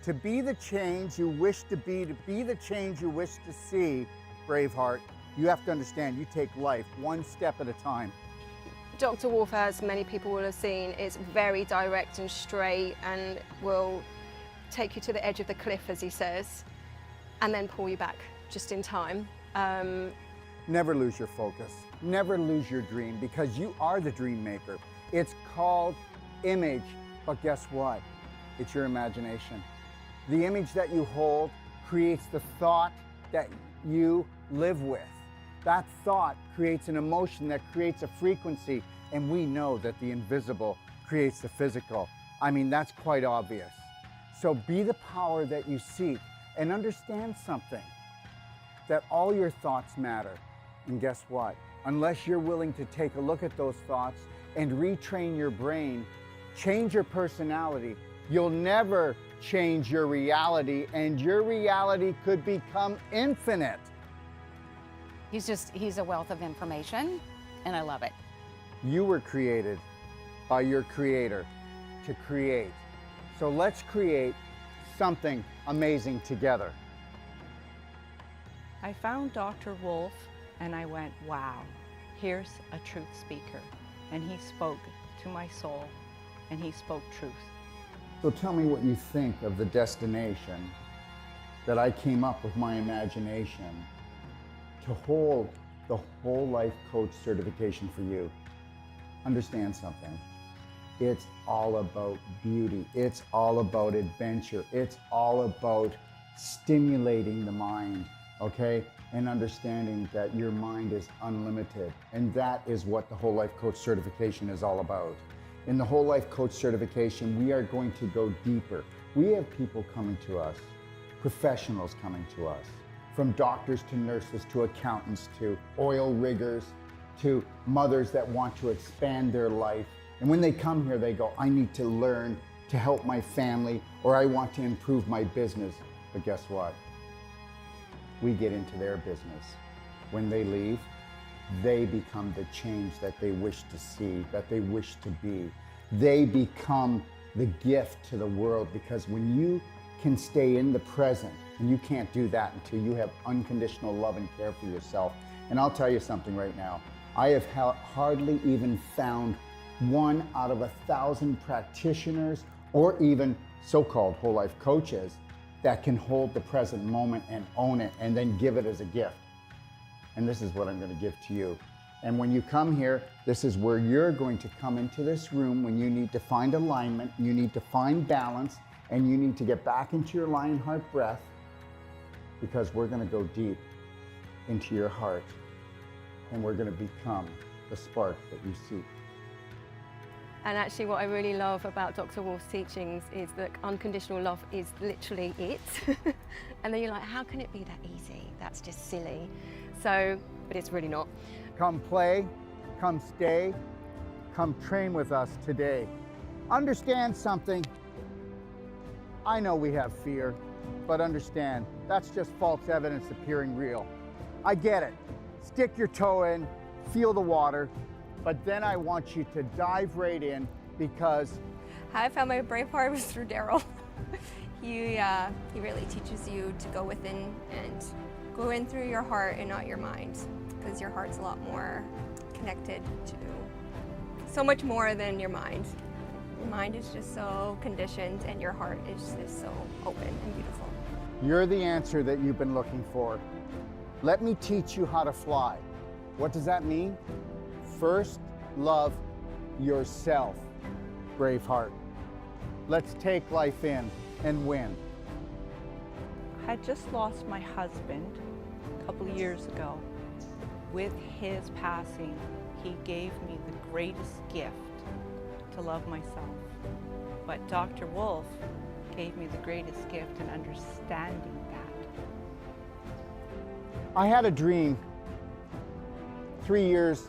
to be the change you wish to be the change you wish to see, Braveheart, you have to understand you take life one step at a time. Dr. Wolf, as many people will have seen, is very direct and straight and will take you to the edge of the cliff, as he says, and then pull you back just in time. Never lose your focus. Never lose your dream, because you are the dream maker. It's called image, but guess what? It's your imagination. The image that you hold creates the thought that you live with. That thought creates an emotion that creates a frequency, and we know that the invisible creates the physical. I mean, that's quite obvious. So be the power that you seek, and understand something, that all your thoughts matter. And guess what? Unless you're willing to take a look at those thoughts and retrain your brain, change your personality, you'll never change your reality, and your reality could become infinite. He's a wealth of information, and I love it. You were created by your creator to create. So let's create something amazing together. I found Dr. Wolf and I went, wow, here's a truth speaker. And he spoke to my soul, and he spoke truth. So tell me what you think of the destination that I came up with my imagination to hold the whole life coach certification for you. Understand something. It's all about beauty. It's all about adventure. It's all about stimulating the mind, okay? And understanding that your mind is unlimited. And that is what the whole life coach certification is all about. In the whole life coach certification, we are going to go deeper. We have people coming to us, professionals coming to us, from doctors to nurses to accountants to oil riggers to mothers that want to expand their life. And when they come here, they go, I need to learn to help my family, or I want to improve my business. But guess what? We get into their business. When they leave, they become the change that they wish to see, that they wish to be. They become the gift to the world, because when you can stay in the present, and you can't do that until you have unconditional love and care for yourself. And I'll tell you something right now. I have hardly even found 1 out of 1,000 practitioners, or even so-called whole life coaches, that can hold the present moment and own it and then give it as a gift. And this is what I'm going to give to you. And when you come here, this is where you're going to come into this room when you need to find alignment, you need to find balance, and you need to get back into your lion heart breath, because we're going to go deep into your heart, and we're going to become the spark that you seek. And actually what I really love about Dr. Wolf's teachings is that unconditional love is literally it. And then you're like, how can it be that easy? That's just silly. So, but it's really not. Come play, come stay, come train with us today. Understand something. I know we have fear, but understand, that's just false evidence appearing real. I get it. Stick your toe in, feel the water, but then I want you to dive right in because How I found my brave heart was through Daryl. He really teaches you to go within and go in through your heart and not your mind, because your heart's a lot more connected to so much more than your mind. Your mind is just so conditioned and your heart is just so open and beautiful. you're the answer that you've been looking for. Let me teach you how to fly. What does that mean? First, love yourself, Braveheart. Let's take life in and win. I had just lost my husband a couple of years ago. With his passing, he gave me the greatest gift to love myself. But Dr. Wolf gave me the greatest gift in understanding that. I had a dream 3 years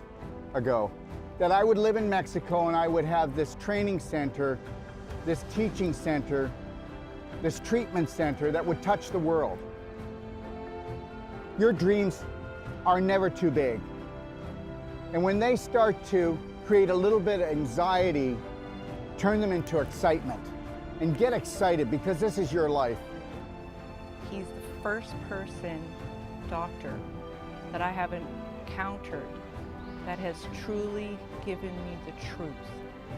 ago that I would live in Mexico and I would have this training center, this teaching center, this treatment center that would touch the world. Your dreams are never too big. And when they start to create a little bit of anxiety, turn them into excitement. And get excited because this is your life. He's the first person, doctor, that I have encountered that has truly given me the truth.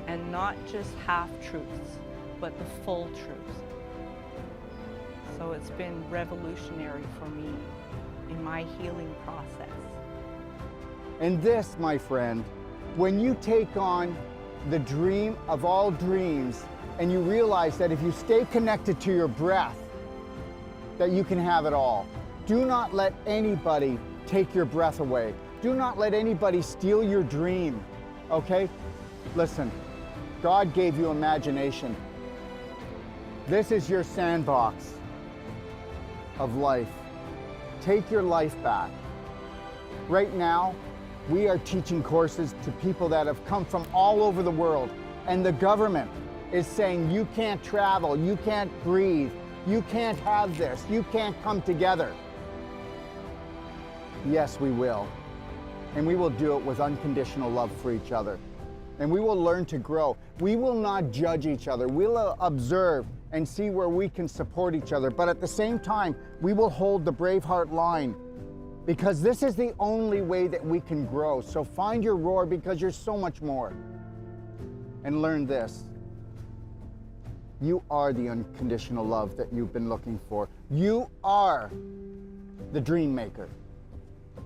And not just half-truths, but the full truth. So it's been revolutionary for me in my healing process. And this, my friend, when you take on the dream of all dreams and you realize that if you stay connected to your breath, that you can have it all. Do not let anybody take your breath away. Do not let anybody steal your dream, okay? Listen, God gave you imagination. This is your sandbox of life. Take your life back. Right now, we are teaching courses to people that have come from all over the world, and the government is saying you can't travel, you can't breathe, you can't have this, you can't come together. Yes, we will. And we will do it with unconditional love for each other. And we will learn to grow. We will not judge each other. We'll observe and see where we can support each other. But at the same time, we will hold the Braveheart line, because this is the only way that we can grow. So find your roar, because you're so much more. And learn this. You are the unconditional love that you've been looking for. You are the dream maker.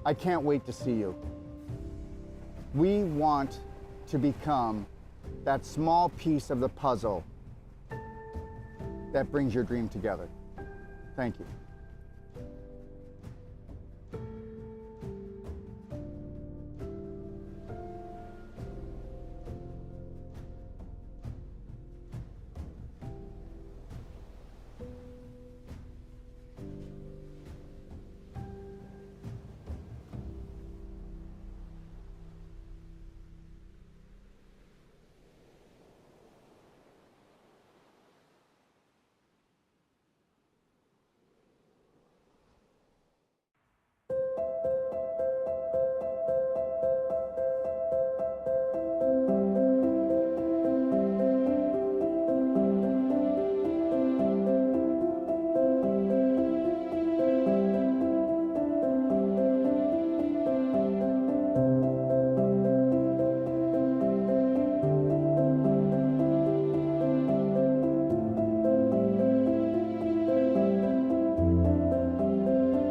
I can't wait to see you. We want to become that small piece of the puzzle that brings your dream together. Thank you.